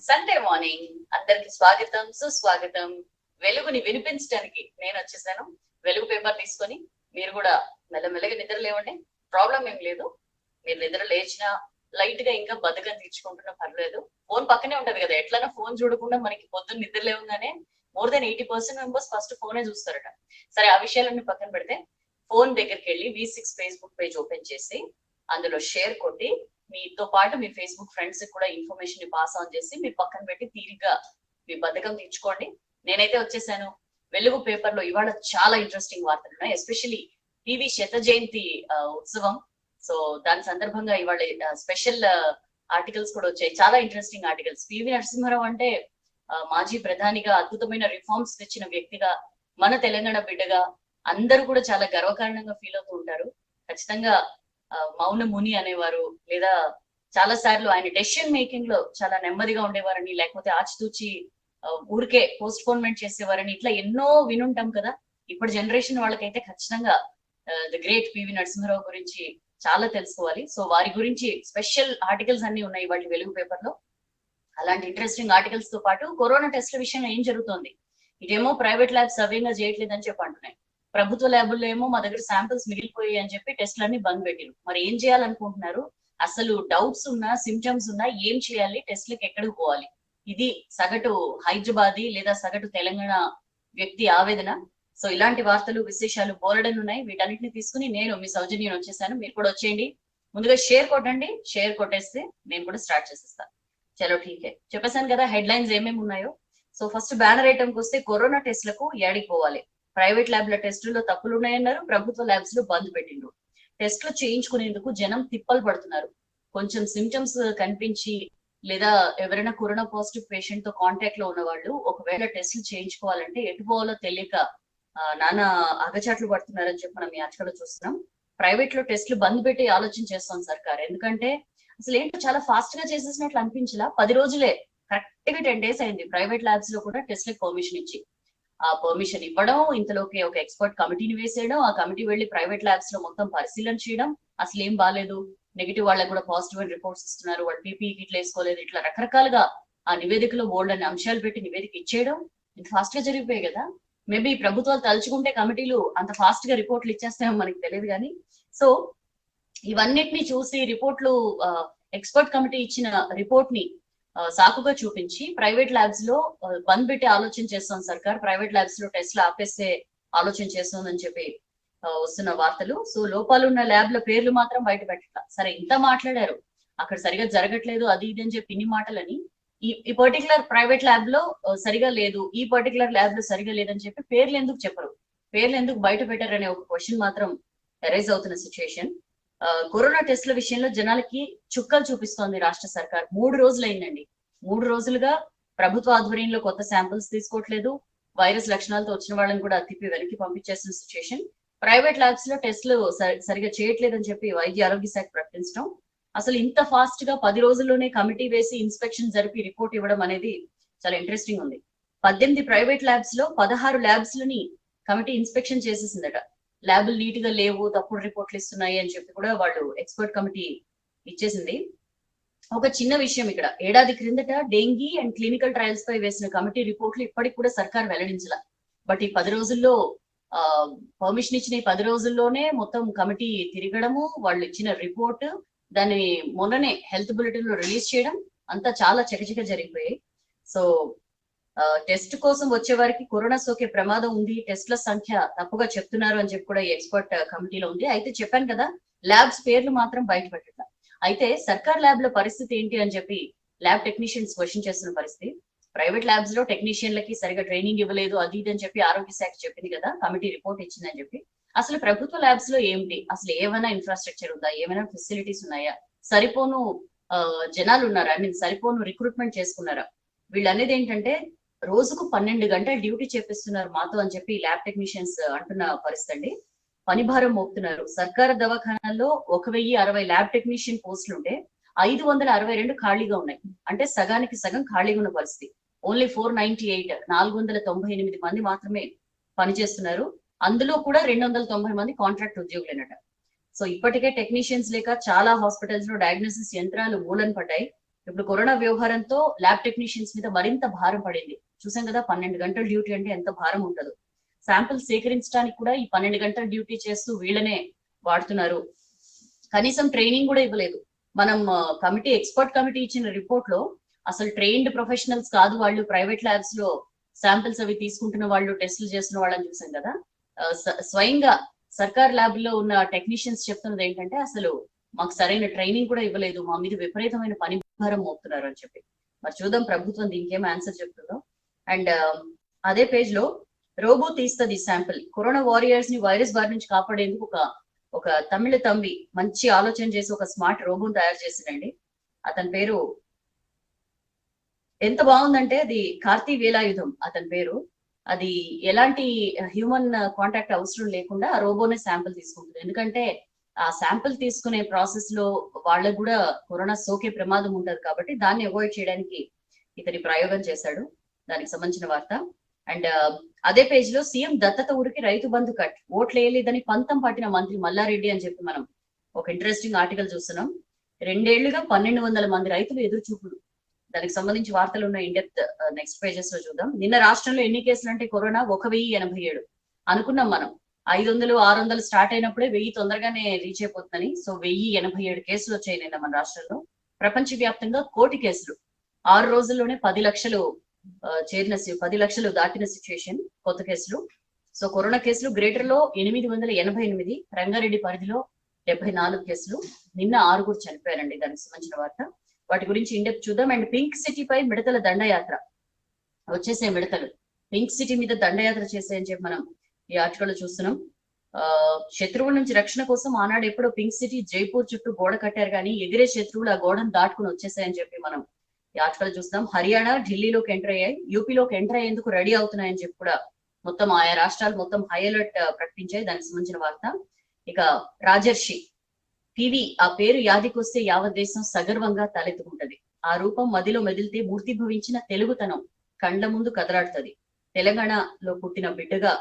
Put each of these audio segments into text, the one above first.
Sunday morning అందరికి స్వాగతం సుస్వాగతం. వెలుగుని వినిపించడానికి నేను వచ్చేసాను. వెలుగు పేపర్ తీసుకొని మీరు కూడా మెల్లమెల్లగా నిద్ర లేవండి. ప్రాబ్లం ఏం లేదు. మీరు నిద్ర లేచినా లైట్ గా ఇంకా బద్ధకం తీర్చుకుంటున్నా పర్లేదు. ఫోన్ పక్కనే ఉంటది కదా, ఎట్లైనా ఫోన్ చూడకుండా మనకి పొద్దున్న నిద్ర లేవగానే మోర్ దెన్ 80% మెంబర్స్ ఫస్ట్ ఫోనే చూస్తారట. సరే, ఆ విషయాలన్నీ పక్కన పెడితే ఫోన్ దగ్గరికి వెళ్ళి V6 ఫేస్బుక్ పేజ్ ఓపెన్ చేసి అందులో షేర్ కొట్టి మీతో పాటు మీ ఫేస్బుక్ ఫ్రెండ్స్ కూడా ఇన్ఫర్మేషన్ ని పాస్ ఆన్ చేసి మీరు పక్కన పెట్టి తీరిగ్గా మీ బద్ధకం తీర్చుకోండి. నేనైతే వచ్చేసాను. వెలుగు పేపర్ లో ఇవాళ చాలా ఇంట్రెస్టింగ్ వార్తలు ఉన్నాయి. ఎస్పెషల్లీ పివి శత జయంతి ఉత్సవం. సో దాని సందర్భంగా ఇవాళ స్పెషల్ ఆర్టికల్స్ కూడా వచ్చాయి, చాలా ఇంట్రెస్టింగ్ ఆర్టికల్స్. పివి నరసింహారావు అంటే మాజీ ప్రధానిగా అద్భుతమైన రిఫార్మ్స్ తెచ్చిన వ్యక్తిగా, మన తెలంగాణ బిడ్డగా అందరూ కూడా చాలా గర్వకారణంగా ఫీల్ అవుతూ ఉంటారు. ఖచ్చితంగా మౌన ముని అనేవారు, లేదా చాలా సార్లు ఆయన డెసిషన్ మేకింగ్ లో చాలా నెమ్మదిగా ఉండేవారని, లేకపోతే ఆచితూచి ఊరికే పోస్ట్ పోన్మెంట్ చేసేవారని, ఇట్లా ఎన్నో వినుంటాం కదా. ఇప్పుడు జనరేషన్ వాళ్ళకైతే ఖచ్చితంగా ది గ్రేట్ పివి నరసింహారావు గురించి చాలా తెలుసుకోవాలి. సో వారి గురించి స్పెషల్ ఆర్టికల్స్ అన్ని ఉన్నాయి వాటి వెలుగు పేపర్ లో. అలాంటి ఇంట్రెస్టింగ్ ఆర్టికల్స్ తో పాటు కరోనా టెస్ట్ల విషయంలో ఏం జరుగుతోంది, ఇదేమో ప్రైవేట్ ల్యాబ్స్ సవ్యంగా చేయట్లేదని చెప్పి అంటున్నాయి. ప్రభుత్వ ల్యాబుల్లో ఏమో మా దగ్గర శాంపిల్స్ మిగిలిపోయాయి అని చెప్పి టెస్ట్లన్నీ బంద్ పెట్టిరు. మరి ఏం చేయాలనుకుంటున్నారు? అసలు డౌట్స్ ఉన్నా, సిమ్టమ్స్ ఉన్నా ఏం చేయాలి? టెస్ట్లకు ఎక్కడికి పోవాలి? ఇది సగటు హైదరాబాదీ లేదా సగటు తెలంగాణ వ్యక్తి ఆవేదన. సో ఇలాంటి వార్తలు విశేషాలు బోలెడన్ ఉన్నాయి. వీటన్నిటిని తీసుకుని నేను మీ సౌజన్యం వచ్చేసాను. మీరు కూడా వచ్చేయండి. ముందుగా షేర్ కొట్టండి. షేర్ కొట్టేస్తే నేను కూడా స్టార్ట్ చేసేస్తాను. చలో ఠీకే, చెప్పేశాను కదా హెడ్ లైన్స్ ఏమేమి ఉన్నాయో. సో ఫస్ట్ బ్యానర్ ఐటమ్కి వస్తే కరోనా టెస్ట్లకు ఏడికి పోవాలి? ప్రైవేట్ ల్యాబ్ల టెస్టుల్లో తప్పులు ఉన్నాయన్నారు, ప్రభుత్వ ల్యాబ్స్ లో బంద్ పెట్టిండ్రు. టెస్టులు చేయించుకునేందుకు జనం తిప్పలు పడుతున్నారు. కొంచెం సిమ్టమ్స్ కనిపించి లేదా ఎవరైనా కరోనా పాజిటివ్ పేషెంట్ తో కాంటాక్ట్ లో ఉన్న వాళ్ళు ఒకవేళ టెస్టులు చేయించుకోవాలంటే ఎటు పోవాలో తెలియక నానా అగచాట్లు పడుతున్నారని చెప్పి మనం ఈ ఆర్టికల్ లో చూస్తున్నాం. ప్రైవేట్ లో టెస్టులు బంద్ పెట్టి ఆలోచన చేస్తాం సర్కార్. ఎందుకంటే అసలు ఏంటో చాలా ఫాస్ట్ గా చేసేసినట్లు అనిపించలా. 10 రోజులే, కరెక్ట్ గా 10 days అయింది ప్రైవేట్ ల్యాబ్స్ లో కూడా టెస్ట్లకు పర్మిషన్ ఇచ్చి. ఆ పర్మిషన్ ఇవ్వడం, ఇంతలోకి ఒక ఎక్స్పర్ట్ కమిటీని వేసేయడం, ఆ కమిటీ వెళ్లి ప్రైవేట్ ల్యాబ్స్ లో మొత్తం పరిశీలన చేయడం, అసలు ఏం బాగాలేదు, నెగిటివ్ వాళ్ళకి కూడా పాజిటివ్ అని రిపోర్ట్స్ ఇస్తున్నారు, వాళ్ళు పీపీ కిట్లు వేసుకోలేదు, ఇట్లా రకరకాలుగా ఆ నివేదికలో బోల్డ్ అనే అంశాలు పెట్టి నివేదిక ఇచ్చేయడం ఇంత ఫాస్ట్ గా జరిగిపోయాయి కదా. మేబీ ప్రభుత్వాలు తలుచుకుంటే కమిటీలు అంత ఫాస్ట్ గా రిపోర్ట్లు ఇచ్చేస్తాయో మనకి తెలియదు కానీ. సో ఇవన్నిటిని చూసి రిపోర్ట్లు ఎక్స్పర్ట్ కమిటీ ఇచ్చిన రిపోర్ట్ ని సాకుగా చూపించి ప్రైవేట్ ల్యాబ్స్ లో బంద్ పెట్టి ఆలోచన చేస్తాం సర్కార్. ప్రైవేట్ ల్యాబ్స్ లో టెస్ట్లు ఆపేస్తే ఆలోచన చేస్తుందని చెప్పి వస్తున్న వార్తలు. సో లోపాలున్న ల్యాబ్ల పేర్లు మాత్రం బయట పెట్టట్లా. సరే, ఇంత మాట్లాడారు, అక్కడ సరిగా జరగట్లేదు అది ఇది అని చెప్పి ఇన్ని మాటలని ఈ పర్టికులర్ ప్రైవేట్ ల్యాబ్ లో సరిగా లేదు, ఈ పర్టికులర్ ల్యాబ్ లో సరిగా లేదని చెప్పి పేర్లు ఎందుకు చెప్పరు, పేర్లు ఎందుకు బయట పెట్టారనే ఒక క్వశ్చన్ మాత్రం ఎరైజ్ అవుతున్న సిచ్యుయేషన్. కరోనా టెస్ట్ల విషయంలో జనాలకి చుక్కలు చూపిస్తోంది రాష్ట్ర సర్కార్. 3 రోజులు అయిందండి. 3 రోజులుగా ప్రభుత్వ ఆధ్వర్యంలో కొత్త శాంపిల్స్ తీసుకోవట్లేదు. వైరస్ లక్షణాలతో వచ్చిన వాళ్ళని కూడా తిప్పి వెనక్కి పంపించేసిన సిచ్యుయేషన్. ప్రైవేట్ ల్యాబ్స్ లో టెస్ట్లు సరిగా చేయట్లేదని చెప్పి వైద్య ఆరోగ్య శాఖ ప్రకటించడం, అసలు ఇంత ఫాస్ట్ గా 10 రోజుల్లోనే కమిటీ వేసి ఇన్స్పెక్షన్ జరిపి రిపోర్ట్ ఇవ్వడం అనేది చాలా ఇంట్రెస్టింగ్ ఉంది. 18 ప్రైవేట్ ల్యాబ్స్ లో 16 ల్యాబ్స్ లని కమిటీ ఇన్స్పెక్షన్ చేసేసిందట. ల్యాబులు నీట్ గా లేవు, తప్పుడు రిపోర్ట్లు ఇస్తున్నాయి అని చెప్పి కూడా వాళ్ళు ఎక్స్పర్ట్ కమిటీ ఇచ్చేసింది. ఒక చిన్న విషయం ఇక్కడ, ఏడాది క్రిందట డెంగీ అండ్ క్లినికల్ ట్రయల్స్ పై వేసిన కమిటీ రిపోర్ట్లు ఇప్పటికి కూడా సర్కార్ వెల్లడించాల. బట్ ఈ 10 రోజుల్లో పర్మిషన్ ఇచ్చిన ఈ 10 రోజుల్లోనే మొత్తం కమిటీ తిరగడము, వాళ్ళు ఇచ్చిన రిపోర్ట్, దాన్ని మొన్ననే హెల్త్ బులెటిన్ లో రిలీజ్ చేయడం, అంతా చాలా చకచక జరిగిపోయాయి. సో టెస్ట్ కోసం వచ్చే వారికి కరోనా సోకే ప్రమాదం ఉంది, టెస్ట్ల సంఖ్య తప్పుగా చెప్తున్నారు అని చెప్పి కూడా ఈ ఎక్స్పర్ట్ కమిటీలో ఉంది. అయితే చెప్పాను కదా, ల్యాబ్స్ పేర్లు మాత్రం బయట పెట్టట్లా. అయితే సర్కార్ ల్యాబ్ లో పరిస్థితి ఏంటి అని చెప్పి ల్యాబ్ టెక్నీషియన్స్ క్వశ్చన్ చేస్తున్న పరిస్థితి. ప్రైవేట్ ల్యాబ్స్ లో టెక్నీషియన్లకి సరిగా ట్రైనింగ్ ఇవ్వలేదు అది ఇది అని చెప్పి ఆరోగ్య శాఖ చెప్పింది కదా, కమిటీ రిపోర్ట్ ఇచ్చిందని చెప్పి. అసలు ప్రభుత్వ ల్యాబ్స్ లో ఏంటి, అసలు ఏమైనా ఇన్ఫ్రాస్ట్రక్చర్ ఉందా, ఏమైనా ఫెసిలిటీస్ ఉన్నాయా, సరిపోను జనాలు ఉన్నారా, సరిపోను రిక్రూట్మెంట్ చేసుకున్నారా? వీళ్ళనేది ఏంటంటే రోజుకు 12 గంటలు డ్యూటీ చేపిస్తున్నారు మాతో అని చెప్పి ల్యాబ్ టెక్నీషియన్స్ అంటున్న పరిస్థితి అండి. పని భారం మోపుతున్నారు. సర్కారు దవాఖానాల్లో 1060 ల్యాబ్ టెక్నీషియన్ పోస్టులు ఉంటే 562 ఖాళీగా ఉన్నాయి. అంటే సగానికి సగం ఖాళీగా ఉన్న పరిస్థితి. ఓన్లీ 498 మంది మాత్రమే పనిచేస్తున్నారు. అందులో కూడా 290 మంది కాంట్రాక్ట్ ఉద్యోగులేనట. సో ఇప్పటికే టెక్నీషియన్స్ లేక చాలా హాస్పిటల్స్ లో డయాగ్నోసిస్ యంత్రాలు మూలన పడ్డాయి. ఇప్పుడు కరోనా వ్యవహారంతో ల్యాబ్ టెక్నీషియన్స్ మీద మరింత భారం పడింది. చూసాం కదా, 12 గంటల డ్యూటీ అంటే ఎంత భారం ఉంటుందో. శాంపుల్ సేకరించడానికి కూడా ఈ 12 గంటల డ్యూటీ చేస్తూ వీళ్ళనే వాడుతున్నారు. కనీసం ట్రైనింగ్ కూడా ఇవ్వలేదు. మనం ఎక్స్పర్ట్ కమిటీ ఇచ్చిన రిపోర్ట్ లో అసలు ట్రైన్డ్ ప్రొఫెషనల్స్ కాదు వాళ్ళు, ప్రైవేట్ ల్యాబ్స్ లో శాంపిల్స్ అవి తీసుకుంటున్న వాళ్ళు, టెస్టులు చేస్తున్న వాళ్ళని చూసాం కదా. స్వయంగా సర్కార్ ల్యాబ్ లో ఉన్న టెక్నీషియన్స్ చెప్తున్నది ఏంటంటే అసలు మాకు సరైన ట్రైనింగ్ కూడా ఇవ్వలేదు, మా మీద విపరీతమైన పని భారం మోపుతున్నారు అని చెప్పి. మరి చూద్దాం ప్రభుత్వం దీనికి ఏం ఆన్సర్ చెప్తుందో. అండ్ అదే పేజ్ లో రోబో తీస్తుంది శాంపిల్, కరోనా వారియర్స్ ని వైరస్ బారి నుంచి కాపాడేందుకు ఒక తమిళ తంబి మంచి ఆలోచన చేసి ఒక స్మార్ట్ రోబోని తయారు చేసిందండి. అతని పేరు ఎంత బాగుందంటే, అది కార్తీ వేలాయుధం అతని పేరు. అది ఎలాంటి హ్యూమన్ కాంటాక్ట్ అవసరం లేకుండా ఆ రోబోనే శాంపిల్ తీసుకుంటుంది. ఎందుకంటే ఆ శాంపిల్ తీసుకునే ప్రాసెస్ లో వాళ్ళకు కూడా కరోనా సోకే ప్రమాదం ఉంటది కాబట్టి దాన్ని అవాయిడ్ చేయడానికి ఇతని ప్రయోగం చేశాడు. దానికి సంబంధించిన వార్త. అండ్ అదే పేజ్ లో సీఎం దత్తత ఊరికి రైతు బంధు కట్, ఓట్లు వేయలేదని పంతం పట్టిన మంత్రి మల్లారెడ్డి అని చెప్పి మనం ఒక ఇంట్రెస్టింగ్ ఆర్టికల్ చూస్తున్నాం. 2 ఏళ్లుగా 1200 మంది రైతులు ఎదురు చూపులు. దానికి సంబంధించి వార్తలు ఉన్న ఇండెప్త్ నెక్స్ట్ పేజెస్ లో చూద్దాం. నిన్న రాష్ట్రంలో ఎన్ని కేసులు అంటే కరోనా 1087 అనుకున్నాం మనం. 500 600 స్టార్ట్ అయినప్పుడే 1000 తొందరగానే రీచ్ అయిపోతుందని. సో 1087 కేసులు వచ్చాయి నిన్న మన రాష్ట్రంలో. ప్రపంచ వ్యాప్తంగా 1 కోటి కేసులు. 6 రోజుల్లోనే 10 లక్షలు 10 లక్షలు దాటిన సిచ్యుయేషన్ కొత్త కేసులు. సో కరోనా కేసులు గ్రేటర్ లో 888, రంగారెడ్డి పరిధిలో 74 కేసులు. నిన్న 6 చనిపోయారండి. దానికి సంబంధించిన వార్త. వాటి గురించి ఇండెప్త్ చూద్దాం. అండ్ పింక్ సిటీ పై మిడతల దండయాత్ర వచ్చేసే మిడతలు పింక్ సిటీ మీద దండయాత్ర చేసాయని చెప్పి మనం ఈ ఆర్టికల్ చూస్తున్నాం. శత్రువుల నుంచి రక్షణ కోసం ఆనాడు ఎప్పుడో పింక్ సిటీ జైపూర్ చుట్టూ గోడ కట్టారు కానీ ఎగిరే శత్రువులు ఆ గోడను దాటుకుని వచ్చేసాయని చెప్పి మనం ఈ ఆర్టికల్ చూస్తాం. హర్యానా ఢిల్లీలోకి ఎంటర్ అయ్యాయి, యూపీలోకి ఎంటర్ అయ్యేందుకు రెడీ అవుతున్నాయని చెప్పి కూడా మొత్తం ఆయా రాష్ట్రాలు మొత్తం హై అలర్ట్ ప్రకటించాయి. దానికి సంబంధించిన వార్త. ఇక రాజర్షి పివి, ఆ పేరు యాదికొస్తే యావత్ దేశం సగర్వంగా తలెత్తుకుంటది. ఆ రూపం మదిలో మెదిలితే మూర్తి భవించిన తెలుగుతనం కండ్ల ముందు కదలాడుతుంది. తెలంగాణలో పుట్టిన బిడ్డగా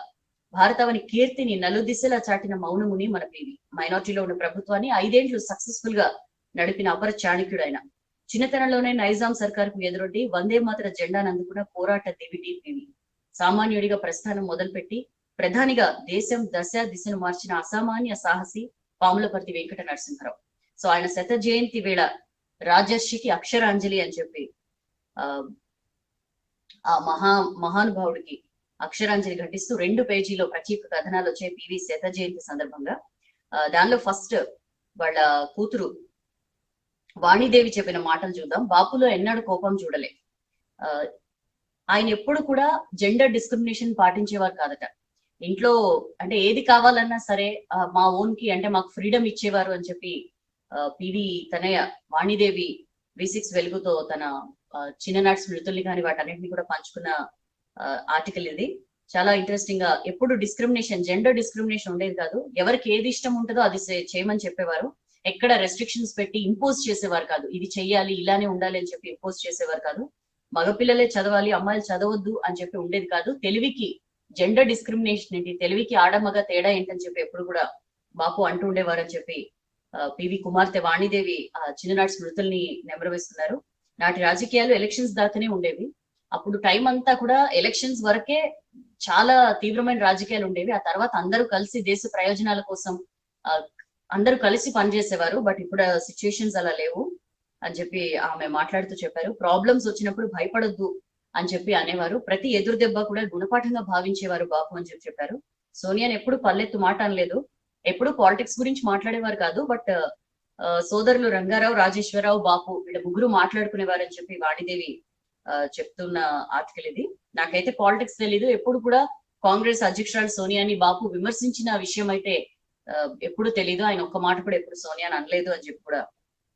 భారతవని కీర్తిని నలుదిశలా చాటిన మౌనముని మన పివి. మైనార్టీలో ఉన్న ప్రభుత్వాన్ని 5 ఏళ్లు సక్సెస్ఫుల్ గా నడిపిన అపర చాణక్యుడు ఆయన. చిన్నతనంలోనే నైజాం సర్కార్కు ఎదురొడ్డి వందే మాతర జెండాను అందుకున్న పోరాట దివిటి పివి. సామాన్యుడిగా ప్రస్థానం మొదలుపెట్టి ప్రధానిగా దేశం దిశను మార్చిన అసామాన్య సాహసి పాములపర్తి వెంకట నరసింహారావు. సో ఆయన 100వ జయంతి వేళ రాజర్షికి అక్షరాంజలి అని చెప్పి ఆ మహానుభావుడికి అక్షరాంజలి ఘటిస్తూ 2 పేజీలో ప్రత్యేక కథనాలు వచ్చాయి పివి 100వ జయంతి సందర్భంగా. దానిలో ఫస్ట్ వాళ్ళ కూతురు వాణిదేవి చెప్పిన మాటలు చూద్దాం. బాపులో ఎన్నడూ కోపం చూడలే. ఆయన ఎప్పుడు కూడా జెండర్ డిస్క్రిమినేషన్ పాటించేవారు కాదట. ఇంట్లో అంటే ఏది కావాలన్నా సరే మా ఓన్ కి అంటే మాకు ఫ్రీడమ్ ఇచ్చేవారు అని చెప్పి పివి తనయ వాణిదేవి V6 వెలుగుతో తన చిన్ననాటి స్మృతుల్ని కానీ వాటన్నిటిని కూడా పంచుకున్న ఆర్టికల్ ఇది. చాలా ఇంట్రెస్టింగ్ గా ఎప్పుడు జెండర్ డిస్క్రిమినేషన్ ఉండేది కాదు. ఎవరికి ఏది ఇష్టం ఉంటుందో అది చేయమని చెప్పేవారు. ఎక్కడ రెస్ట్రిక్షన్స్ పెట్టి ఇంపోజ్ చేసేవారు కాదు. ఇది చెయ్యాలి, ఇలానే ఉండాలి అని చెప్పి ఇంపోజ్ చేసేవారు కాదు. మగపిల్లలే చదవాలి, అమ్మాయిలు చదవద్దు అని చెప్పి ఉండేది కాదు. తెలివికి జెండర్ డిస్క్రిమినేషన్ ఏంటి, తెలివికి ఆడమగ తేడా ఏంటని చెప్పి ఎప్పుడు కూడా బాపు అంటూ ఉండేవారు అని చెప్పి పివి కుమార్తె వాణిదేవి చిన్ననాటి స్మృతుల్ని నెమరవేస్తున్నారు. నాటి రాజకీయాలు ఎలక్షన్స్ దాకానే ఉండేవి. అప్పుడు టైం అంతా కూడా ఎలక్షన్స్ వరకే చాలా తీవ్రమైన రాజకీయాలు ఉండేవి. ఆ తర్వాత అందరూ కలిసి దేశ ప్రయోజనాల కోసం అందరూ కలిసి పనిచేసేవారు. బట్ ఇప్పుడు సిచ్యుయేషన్స్ అలా లేవు అని చెప్పి ఆమె మాట్లాడుతూ చెప్పారు. ప్రాబ్లమ్స్ వచ్చినప్పుడు భయపడొద్దు అని చెప్పి అనేవారు. ప్రతి ఎదురు దెబ్బ కూడా గుణపాఠంగా భావించేవారు బాపు అని చెప్పి చెప్పారు. సోనియాని ఎప్పుడు పల్లెత్తు మాట అనలేదు, ఎప్పుడు పాలిటిక్స్ గురించి మాట్లాడేవారు కాదు. బట్ సోదరులు రంగారావు, రాజేశ్వరరావు, బాపు వీళ్ళ ముగ్గురు మాట్లాడుకునేవారు అని చెప్పి వాణిదేవి చెప్తున్న ఆర్టికల్ ఇది. నాకైతే పాలిటిక్స్ తెలీదు. ఎప్పుడు కూడా కాంగ్రెస్ అధ్యక్షురాలు సోనియాని బాపు విమర్శించిన విషయం అయితే ఎప్పుడు తెలీదు. ఆయన ఒక్క మాట కూడా ఎప్పుడు సోనియాని అనలేదు అని చెప్పి కూడా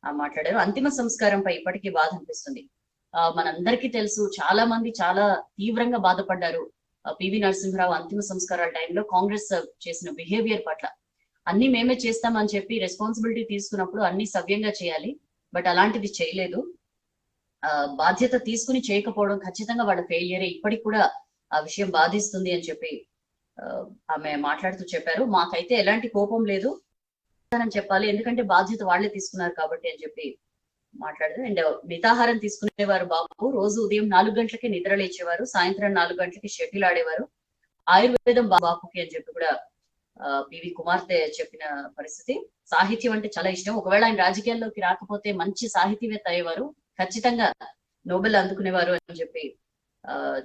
మాట్లాడారు. అంతిమ సంస్కారంపై ఇప్పటికీ బాధ అనిపిస్తుంది. మనందరికీ తెలుసు, చాలా మంది చాలా తీవ్రంగా బాధపడ్డారు పివి నరసింహరావు అంతిమ సంస్కారాల టైంలో కాంగ్రెస్ చేసిన బిహేవియర్ పట్ల. అన్ని మేమే చేస్తామని చెప్పి రెస్పాన్సిబిలిటీ తీసుకున్నప్పుడు అన్ని సవ్యంగా చేయాలి, బట్ అలాంటిది చేయలేదు. బాధ్యత తీసుకుని చేయకపోవడం ఖచ్చితంగా వాళ్ళ ఫెయిలియరే. ఇప్పటికి కూడా ఆ విషయం బాధిస్తుంది అని చెప్పి ఆమె మాట్లాడుతూ చెప్పారు. మాకైతే ఎలాంటి కోపం లేదు అని చెప్పాలి, ఎందుకంటే బాధ్యత వాళ్లే తీసుకున్నారు కాబట్టి అని చెప్పి మాట్లాడదు. అండ్ మితాహారం తీసుకునేవారు బాపు. రోజు ఉదయం 4 గంటలకి నిద్ర లేచేవారు, సాయంత్రం 4 గంటలకి షటిల్ ఆడేవారు. ఆయుర్వేదం బాపుకి అని చెప్పి కూడా పివి కుమార్తె చెప్పిన పరిస్థితి. సాహిత్యం అంటే చాలా ఇష్టం. ఒకవేళ ఆయన రాజకీయాల్లోకి రాకపోతే మంచి సాహితీవేత్త అయ్యేవారు, ఖచ్చితంగా నోబెల్ అందుకునేవారు అని చెప్పి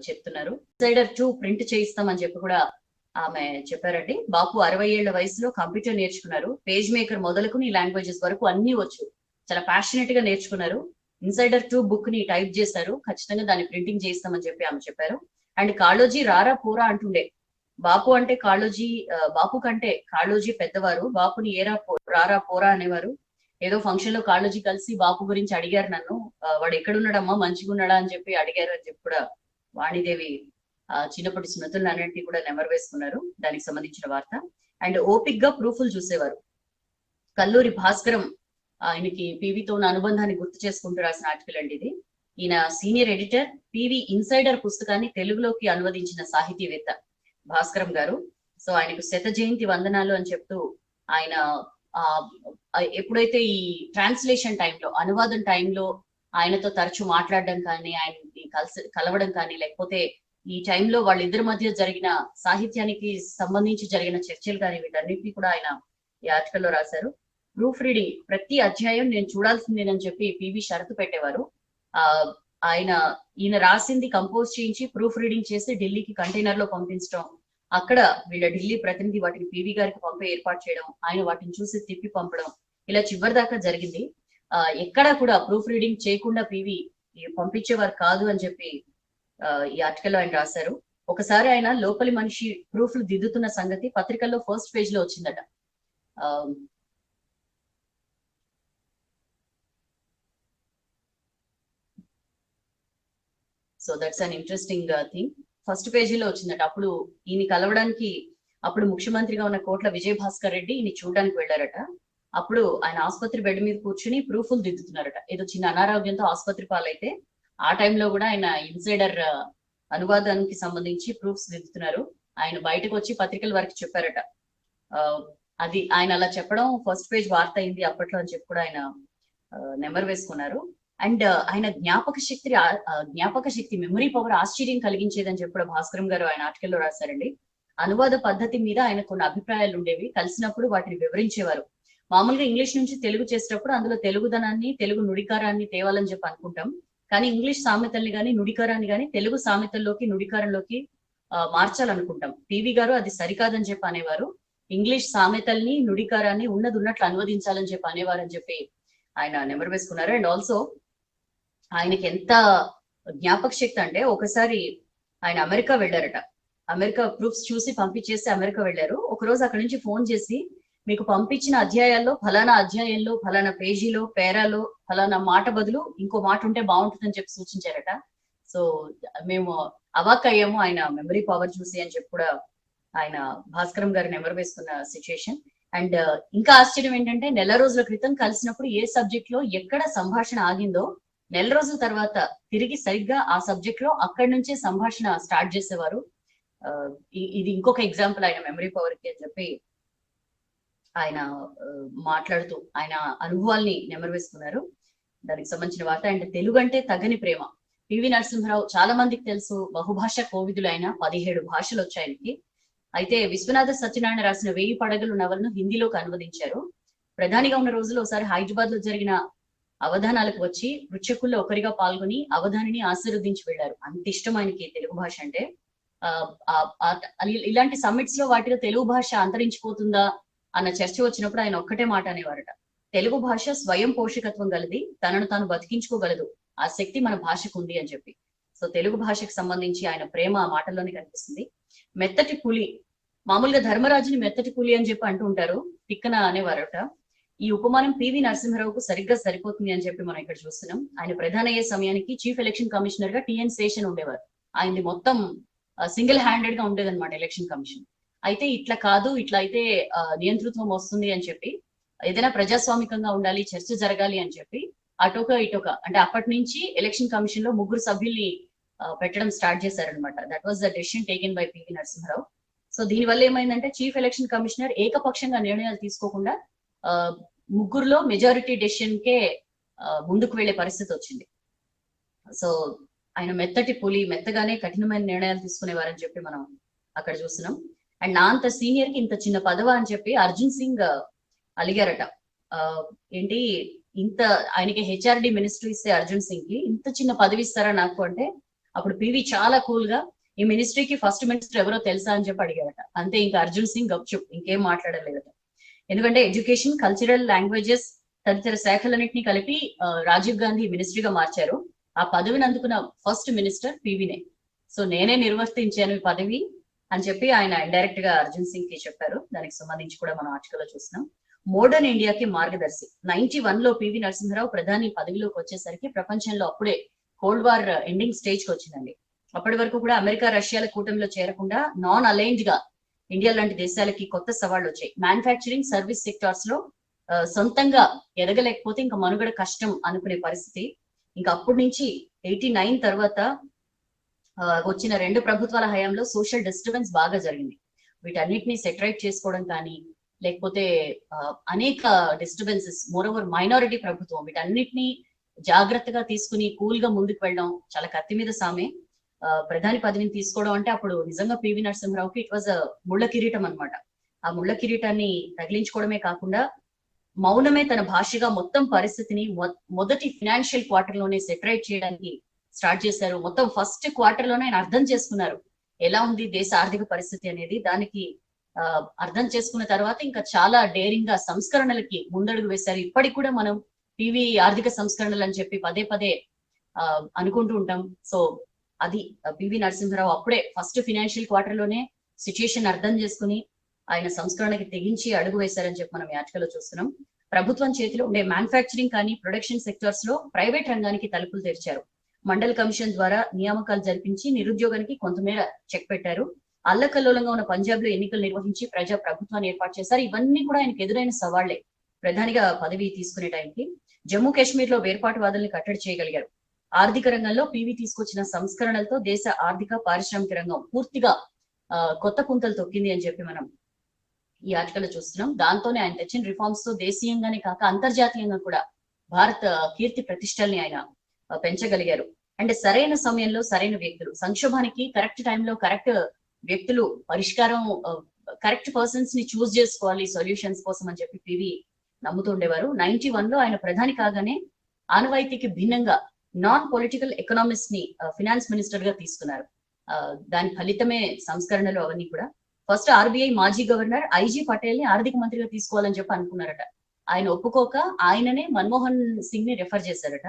చెప్తున్నారు. ఇన్సైడర్ 2 ప్రింట్ చేయిస్తామని చెప్పి కూడా ఆమె చెప్పారండి. బాపు 60 ఏళ్ల వయసులో కంప్యూటర్ నేర్చుకున్నారు. పేజ్ మేకర్ మొదలుకుని లాంగ్వేజెస్ వరకు అన్ని వచ్చు. చాలా ప్యాషనెట్ గా నేర్చుకున్నారు. ఇన్సైడర్ 2 బుక్ ని టైప్ చేశారు. ఖచ్చితంగా దాన్ని ప్రింటింగ్ చేయిస్తామని చెప్పి ఆమె చెప్పారు. అండ్ కాళోజీ రారా పోరా అంటుండే. బాపు అంటే కాళోజీ, బాపు కంటే కాళోజీ పెద్దవారు. బాపుని రారా పోరా అనేవారు. ఏదో ఫంక్షన్ లో కాళోజీ కలిసి బాపు గురించి అడిగారు నన్ను, వాడు ఎక్కడున్నాడమ్మా, మంచిగా ఉన్నాడా అని చెప్పి అడిగారు అని చెప్పి కూడా వాణిదేవి చిన్నప్పటి స్మృతులను అన్నింటినీ కూడా నెమరు వేసుకున్నారు. దానికి సంబంధించిన వార్త. అండ్ ఓపిక్ గా ప్రూఫ్లు చూసేవారు. కల్లూరి భాస్కరం ఆయనకి పివితో ఉన్న అనుబంధాన్ని గుర్తు చేసుకుంటూ రాసిన ఆర్టికల్ అండి ఇది. ఈయన సీనియర్ ఎడిటర్, పివి ఇన్సైడర్ పుస్తకాన్ని తెలుగులోకి అనువదించిన సాహితీవేత్త భాస్కరం గారు. సో ఆయనకు శత జయంతి వందనాలు అని చెప్తూ ఆయన ఎప్పుడైతే ఈ ట్రాన్స్లేషన్ టైంలో, అనువాదం టైంలో ఆయనతో తరచూ మాట్లాడడం కానీ, ఆయన్ని కలవడం కానీ, లేకపోతే ఈ టైంలో వాళ్ళిద్దరి మధ్య జరిగిన సాహిత్యానికి సంబంధించి జరిగిన చర్చలు కానీ, వీటన్నిటిని కూడా ఆయన ఈ ఆర్టికల్లో రాశారు. ప్రూఫ్ రీడింగ్ ప్రతి అధ్యాయం నేను చూడాల్సిందేనని చెప్పి పివి షరతు పెట్టేవారు. ఈయన రాసింది కంపోజ్ చేయించి ప్రూఫ్ రీడింగ్ చేసి ఢిల్లీకి కంటైనర్ లో పంపించడం, అక్కడ వీళ్ళ ఢిల్లీ ప్రతినిధి వాటిని పివి గారికి పంపే ఏర్పాటు చేయడం, ఆయన వాటిని చూసి తిప్పి పంపడం, ఇలా చివరి దాకా జరిగింది. ఎక్కడా కూడా ప్రూఫ్ రీడింగ్ చేయకుండా పివి పంపించేవారు కాదు అని చెప్పి ఈ ఆర్టికల్లో ఆయన రాశారు. ఒకసారి ఆయన లోపలి మనిషి ప్రూఫ్లు దిద్దుతున్న సంగతి పత్రికల్లో ఫస్ట్ పేజ్ లో వచ్చిందట. So that's an interesting thing. First పేజీలో వచ్చిందట. అప్పుడు ఈయన కలవడానికి అప్పుడు ముఖ్యమంత్రిగా ఉన్న కోట్ల విజయభాస్కర్ రెడ్డి ఈయన చూడడానికి వెళ్ళారట. అప్పుడు ఆయన ఆసుపత్రి బెడ్ మీద కూర్చుని ప్రూఫ్లు దిద్దుతున్నారట. ఏదో చిన్న అనారోగ్యంతో ఆసుపత్రి పాలైతే ఆ టైంలో కూడా ఆయన ఇన్సైడర్ అనువాదానికి సంబంధించి ప్రూఫ్స్ దిద్దుతున్నారు. ఆయన బయటకు వచ్చి పత్రికల వరకు చెప్పారట. అది ఆయన అలా చెప్పడం ఫస్ట్ పేజ్ వార్త అయింది అప్పట్లో అని చెప్పి కూడా ఆయన నెంబర్ వేసుకున్నారు. అండ్ ఆయన జ్ఞాపక శక్తి మెమరీ పవర్ ఆశ్చర్యం కలిగించేదని చెప్పి కూడా భాస్కరం గారు ఆయన ఆర్టికల్లో రాశారండి. అనువాద పద్ధతి మీద ఆయన కొన్ని అభిప్రాయాలు ఉండేవి. కలిసినప్పుడు వాటిని వివరించేవారు. మామూలుగా ఇంగ్లీష్ నుంచి తెలుగు చేసేటప్పుడు అందులో తెలుగుదనాన్ని, తెలుగు నుడికారాన్ని తేవాలని చెప్పి అనుకుంటాం. కానీ ఇంగ్లీష్ సామెతల్ని కానీ, నుడికారాన్ని కానీ తెలుగు సామెతల్లోకి, నుడికారంలోకి మార్చాలనుకుంటాం. పివి గారు అది సరికాదని చెప్పి అనేవారు. ఇంగ్లీష్ సామెతల్ని, నుడికారాన్ని ఉన్నది ఉన్నట్లు అనువదించాలని చెప్పి అనేవారు అని చెప్పి ఆయన నెంబర్ వేసుకున్నారు. అండ్ ఆల్సో ఆయనకి ఎంత జ్ఞాపక శక్తి అంటే, ఒకసారి ఆయన అమెరికా వెళ్ళారట. అమెరికా ప్రూఫ్స్ చూసి పంపించేసి అమెరికా వెళ్ళారు. ఒకరోజు అక్కడ నుంచి ఫోన్ చేసి, మీకు పంపించిన అధ్యాయాల్లో ఫలానా అధ్యాయంలో, ఫలానా పేజీలో, పేరాలో ఫలానా మాట బదులు ఇంకో మాట ఉంటే బాగుంటుందని చెప్పి సూచించారట. సో మేము అవాక్ అయ్యాము ఆయన మెమరీ పవర్ చూసి అని చెప్పి కూడా ఆయన భాస్కరం గారు నెంబర్ వేసుకున్న సిచ్యుయేషన్. అండ్ ఇంకా ఆశ్చర్యం ఏంటంటే, నెల రోజుల క్రితం కలిసినప్పుడు ఏ సబ్జెక్ట్ లో ఎక్కడ సంభాషణ ఆగిందో నెల రోజుల తర్వాత తిరిగి సరిగ్గా ఆ సబ్జెక్ట్ లో అక్కడి నుంచే సంభాషణ స్టార్ట్ చేసేవారు. ఇది ఇంకొక ఎగ్జాంపుల్ ఆయన మెమరీ పవర్ కి అని చెప్పి ఆయన మాట్లాడుతూ ఆయన అనుభవాల్ని నెమరు వేసుకున్నారు. దానికి సంబంధించిన వార్త. అండ్ తెలుగు అంటే తగని ప్రేమ. పివి నరసింహారావు చాలా మందికి తెలుసు, బహుభాష కోవిదులు. ఆయన 17 భాషలు వచ్చాయి ఆయనకి. అయితే విశ్వనాథ సత్యనారాయణ రాసిన 1000 పడగలు నవలను హిందీలోకి అనువదించారు. ప్రధానిగా ఉన్న రోజుల్లో ఒకసారి హైదరాబాద్ లో జరిగిన అవధానాలకు వచ్చి పృచ్ఛకుల్లో ఒకరిగా పాల్గొని అవధానిని ఆశీర్వదించి వెళ్లారు. అంత ఇష్టం ఆయనకి తెలుగు భాష అంటే. ఇలాంటి సమ్మిట్స్ లో వాటిలో తెలుగు భాష అంతరించిపోతుందా అన్న చర్చ వచ్చినప్పుడు ఆయన ఒక్కటే మాట అనేవారట, తెలుగు భాష స్వయం పోషకత్వం గలది, తనను తాను బతికించుకోగలదు, ఆ శక్తి మన భాషకు ఉంది అని చెప్పి. సో తెలుగు భాషకు సంబంధించి ఆయన ప్రేమ ఆ మాటల్లోనే కనిపిస్తుంది. మెత్తటి పులి, మామూలుగా ధర్మరాజుని మెత్తటి పులి అని చెప్పి అంటూ ఉంటారు, తిక్కన అనేవారట. ఈ ఉపమానం పివి నరసింహారావుకు సరిగ్గా సరిపోతుంది అని చెప్పి మనం ఇక్కడ చూస్తున్నాం. ఆయన ప్రధాన అయ్యే సమయానికి చీఫ్ ఎలక్షన్ కమిషనర్ గా టిఎన్ శేషన్ ఉండేవారు. ఆయనది మొత్తం సింగిల్ హ్యాండెడ్ గా ఉండేదన్నమాట ఎలక్షన్ కమిషన్. అయితే ఇట్లా కాదు, ఇట్లా అయితే నియంతృత్వం వస్తుంది అని చెప్పి, ఏదైనా ప్రజాస్వామికంగా ఉండాలి, చర్చ జరగాలి అని చెప్పి అటోక ఇటోక అంటే అప్పటి నుంచి ఎలక్షన్ కమిషన్ లో 3 సభ్యుల్ని పెట్టడం స్టార్ట్ చేశారనమాట. That was the decision taken by PV Narasimha Rao. So దీని వల్ల ఏమైందంటే చీఫ్ ఎలక్షన్ కమిషనర్ ఏకపక్షంగా నిర్ణయాలు తీసుకోకుండా 3లో మెజారిటీ డెసిషన్ కే ముందుకు వెళ్లే పరిస్థితి వచ్చింది. సో ఆయన మెత్తటి పులి, మెత్తగానే కఠినమైన నిర్ణయాలు తీసుకునేవారని చెప్పి మనం అక్కడ చూస్తున్నాం. అండ్ నా అంత సీనియర్ కి ఇంత చిన్న పదవ అని చెప్పి అర్జున్ సింగ్ అలిగారట. ఏంటి ఇంత ఆయనకి హెచ్ఆర్డి మినిస్ట్రీ ఇస్తే అర్జున్ సింగ్ కి ఇంత చిన్న పదవి ఇస్తారా నాకు అంటే, అప్పుడు పివి చాలా కూల్ గా ఈ మినిస్ట్రీకి ఫస్ట్ మినిస్టర్ ఎవరో తెలుసా అని చెప్పి అడిగారట. అంతే, ఇంకా అర్జున్ సింగ్ గప్చుప్, ఇంకేం మాట్లాడలేదట. ఎందుకంటే ఎడ్యుకేషన్, కల్చరల్, లాంగ్వేజెస్ తదితర శాఖలన్నింటినీ కలిపి రాజీవ్ గాంధీ మినిస్ట్రీగా మార్చారు. ఆ పదవిని అందుకున్న ఫస్ట్ మినిస్టర్ పివినే. సో నేనే నిర్వర్తించాను ఈ పదవి అని చెప్పి ఆయన ఇండైరెక్ట్ గా అర్జున్ సింగ్ కి చెప్పారు. దానికి సంబంధించి కూడా మనం ఆర్టికల్లో చూస్తున్నాం. మోడర్న్ ఇండియాకి మార్గదర్శి 91 లో పివి నరసింహారావు ప్రధాని పదవిలోకి వచ్చేసరికి ప్రపంచంలో అప్పుడే కోల్డ్ వార్ ఎండింగ్ స్టేజ్ కి వచ్చిందండి. అప్పటి వరకు కూడా అమెరికా, రష్యాల కూటమిలో చేరకుండా నాన్ అలైన్డ్ గా ఇండియా లాంటి దేశాలకి కొత్త సవాళ్లు వచ్చాయి. మ్యానుఫ్యాక్చరింగ్, సర్వీస్ సెక్టార్స్ లో సొంతంగా ఎదగలేకపోతే ఇంకా మనుగడ కష్టం అనుకునే పరిస్థితి. ఇంకా అప్పటి నుంచి 89 తర్వాత వచ్చిన 2 ప్రభుత్వాల హయాంలో సోషల్ డిస్టర్బెన్స్ బాగా జరిగింది. వీటన్నిటిని సెటరైట్ చేసుకోవడం కానీ, లేకపోతే అనేక డిస్టర్బెన్సెస్, మోరోవర్ మైనారిటీ ప్రభుత్వం, వీటన్నిటిని జాగ్రత్తగా తీసుకుని కూల్ గా ముందుకు వెళ్ళడం చాలా కత్తి మీద సామే. ప్రధాని పదవిని తీసుకోవడం అంటే అప్పుడు నిజంగా పివి నరసింహారావుకి ఇట్ వాజ్ ముళ్ళ కిరీటం అనమాట. ఆ ముళ్ళ కిరీటాన్ని తగిలించుకోవడమే కాకుండా మౌనమే తన భాషగా మొత్తం పరిస్థితిని మొదటి ఫినాన్షియల్ క్వార్టర్ లోనే సెటరైట్ చేయడానికి స్టార్ట్ చేశారు. మొత్తం ఫస్ట్ క్వార్టర్ లోనే ఆయన అర్థం చేసుకున్నారు ఎలా ఉంది దేశ ఆర్థిక పరిస్థితి అనేది. దానికి అర్థం చేసుకున్న తర్వాత ఇంకా చాలా డేరింగ్ గా సంస్కరణలకి ముందడుగు వేశారు. ఇప్పటికి కూడా మనం పివి ఆర్థిక సంస్కరణలు అని చెప్పి పదే పదే అనుకుంటూ ఉంటాం. సో అది పివి నరసింహారావు అప్పుడే ఫస్ట్ ఫినాన్షియల్ క్వార్టర్ లోనే సిచ్యుయేషన్ అర్థం చేసుకుని ఆయన సంస్కరణకి తెగించి అడుగు వేశారని చెప్పి మనం ఆర్టికల్లో చూస్తున్నాం. ప్రభుత్వం చేతిలో ఉండే మ్యానుఫ్యాక్చరింగ్ కానీ, ప్రొడక్షన్ సెక్టార్స్ లో ప్రైవేట్ రంగానికి తలుపులు తెరిచారు. మండల్ కమిషన్ ద్వారా నియామకాలు జరిపించి నిరుద్యోగానికి కొంతమేర చెక్ పెట్టారు. అల్లకల్లోలంగా ఉన్న పంజాబ్ లో ఎన్నికలు నిర్వహించి ప్రజా ప్రభుత్వాన్ని ఏర్పాటు చేశారు. ఇవన్నీ కూడా ఆయనకు ఎదురైన సవాళ్లే ప్రధానిగా పదవి తీసుకునే టైంకి. జమ్మూ కాశ్మీర్ లో వేర్పాటువాదుల్ని కట్టడి చేయగలిగారు. ఆర్థిక రంగంలో పివి తీసుకొచ్చిన సంస్కరణలతో దేశ ఆర్థిక, పారిశ్రామిక రంగం పూర్తిగా కొత్త పుంతలు తొక్కింది అని చెప్పి మనం ఈ ఆర్టికల్ చూస్తున్నాం. దాంతోనే ఆయన తెచ్చిన రిఫార్మ్స్ తో దేశీయంగానే కాక అంతర్జాతీయంగా కూడా భారత కీర్తి ప్రతిష్టల్ని ఆయన పెంచగలిగారు. అంటే సరైన సమయంలో సరైన వ్యక్తులు, సంక్షోభానికి కరెక్ట్ టైంలో కరెక్ట్ వ్యక్తులు, పరిష్కారం కరెక్ట్ పర్సన్స్ ని చూస్ చేసుకోవాలి సొల్యూషన్స్ కోసం అని చెప్పి పివి నమ్ముతుండేవారు. 91 లో ఆయన ప్రధాని కాగానే ఆనవాయితీకి భిన్నంగా నాన్ పొలిటికల్ ఎకనామిస్ట్ ని ఫినాన్స్ మినిస్టర్ గా తీసుకున్నారు. దాని ఫలితమే సంస్కరణలు అవన్నీ కూడా. ఫస్ట్ ఆర్బీఐ మాజీ గవర్నర్ ఐజీ పటేల్ ని ఆర్థిక మంత్రిగా తీసుకోవాలని చెప్పి అనుకున్నారట. ఆయన ఒప్పుకోక ఆయననే మన్మోహన్ సింగ్ ని రెఫర్ చేశారట.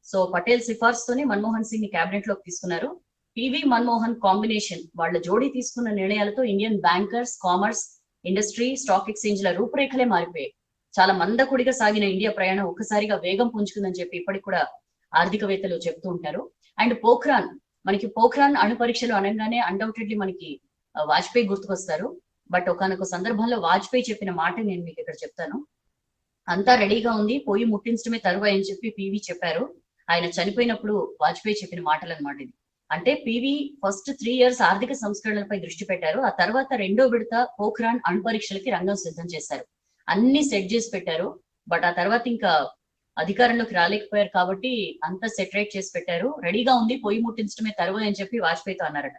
సో పటేల్ సిఫార్సుతోనే మన్మోహన్ సింగ్ ని కేబినెట్ లోకి తీసుకున్నారు. పివి మన్మోహన్ కాంబినేషన్, వాళ్ళ జోడీ తీసుకున్న నిర్ణయాలతో Indian bankers, commerce, industry, stock ఎక్స్చేంజ్ల రూపురేఖలే మారిపోయాయి. చాలా మందకొడిగా సాగిన ఇండియా ప్రయాణం ఒక్కసారిగా వేగం పుంజుకుందని చెప్పి ఇప్పటికి కూడా ఆర్థికవేత్తలు చెప్తూ ఉంటారు. అండ్ పోఖ్రాన్, మనకి పోఖ్రాన్ అణు పరీక్షలు అనగానే అన్డౌటెడ్లీ మనకి వాజ్పేయి గుర్తుకొస్తారు. బట్ ఒకనొక సందర్భంలో వాజ్పేయి చెప్పిన మాట నేను మీకు ఇక్కడ చెప్తాను. అంతా రెడీగా ఉంది, పోయి ముట్టించడమే తరువాయి అని చెప్పి పివి చెప్పారు. ఆయన చనిపోయినప్పుడు వాజ్పేయి చెప్పిన మాటలు అనమాట ఇది. అంటే పివి ఫస్ట్ 3 years ఆర్థిక సంస్కరణలపై దృష్టి పెట్టారు. ఆ తర్వాత 2వ విడత పోఖ్రాన్ అణు పరీక్షలకి రంగం సిద్ధం చేశారు. అన్ని సెట్ చేసి పెట్టారు. బట్ ఆ తర్వాత ఇంకా అధికారంలోకి రాలేకపోయారు కాబట్టి అంతా సెటరేట్ చేసి పెట్టారు. రెడీగా ఉంది, పోయి ముట్టించడమే తరువాయి అని చెప్పి వాజ్పేయితో అన్నారట.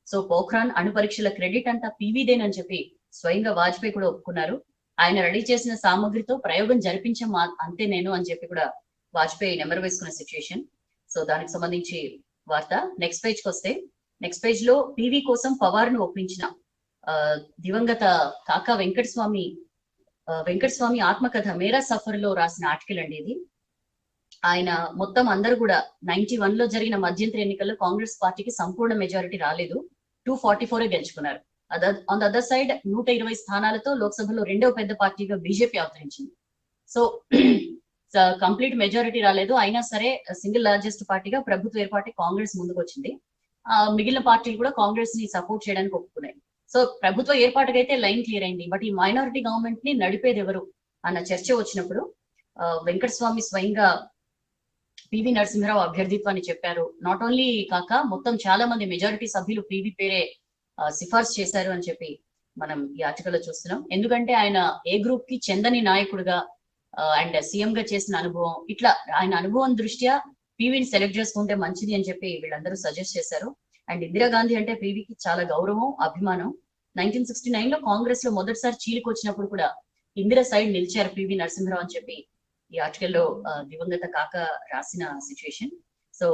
సో పోఖ్రాన్ అణు పరీక్షల క్రెడిట్ అంతా పివిదేనని చెప్పి స్వయంగా వాజ్పేయి కూడా ఒప్పుకున్నారు. ఆయన రెడీ చేసిన సామగ్రితో ప్రయోగం జరిపించాం అంతే నేను అని చెప్పి కూడా వాజ్పేయి నెంబర్ వేసుకున్న సిచ్యుయేషన్. సో దానికి సంబంధించి వార్త. నెక్స్ట్ పేజ్ కి వస్తే, నెక్స్ట్ పేజ్ లో పివి కోసం పవార్ ను ఒప్పించిన దివంగత కాకా వెంకటస్వామి ఆత్మకథ మేరా సఫర్ లో రాసిన ఆర్టికల్ అండి ఇది. ఆయన మొత్తం అందరూ కూడా 91 లో జరిగిన మధ్యంతర ఎన్నికల్లో కాంగ్రెస్ పార్టీకి సంపూర్ణ మెజారిటీ రాలేదు, 244 గెలుచుకున్నారు. ఆన్ ద అదర్ సైడ్ 120 స్థానాలతో లోక్సభలో 2వ పెద్ద పార్టీగా బీజేపీ అవతరించింది. సో కంప్లీట్ మెజారిటీ రాలేదు, అయినా సరే సింగిల్ లార్జెస్ట్ పార్టీగా ప్రభుత్వ ఏర్పాటు కాంగ్రెస్ ముందుకు వచ్చింది. మిగిలిన పార్టీలు కూడా కాంగ్రెస్ ని సపోర్ట్ చేయడానికి ఒప్పుకున్నాయి. సో ప్రభుత్వ ఏర్పాటుకైతే లైన్ క్లియర్ అయింది. బట్ ఈ మైనారిటీ గవర్నమెంట్ ని నడిపేది ఎవరు అన్న చర్చ వచ్చినప్పుడు వెంకటస్వామి స్వయంగా పివి నరసింహారావు అభ్యర్థిత్వాన్ని చెప్పారు. నాట్ ఓన్లీ కాక మొత్తం చాలా మంది మెజారిటీ సభ్యులు పివి పేరే సిఫార్సు చేశారు అని చెప్పి మనం ఈ ఆర్టికల్లో చూస్తున్నాం. ఎందుకంటే ఆయన ఏ గ్రూప్ కి చెందని నాయకుడిగా అండ్ సీఎం గా చేసిన అనుభవం, ఇట్లా ఆయన అనుభవం దృష్ట్యా పివిని సెలెక్ట్ చేసుకుంటే మంచిది అని చెప్పి వీళ్ళందరూ సజెస్ట్ చేశారు. అండ్ ఇందిరాగాంధీ అంటే పివికి చాలా గౌరవం, అభిమానం. 1969 లో కాంగ్రెస్ లో మొదటిసారి చీలికి వచ్చినప్పుడు కూడా ఇందిరా సైడ్ నిలిచారు పివి నరసింహరావు అని చెప్పి ఈ ఆర్టికల్లో దివంగత కాక రాసిన సిచ్యుయేషన్. సో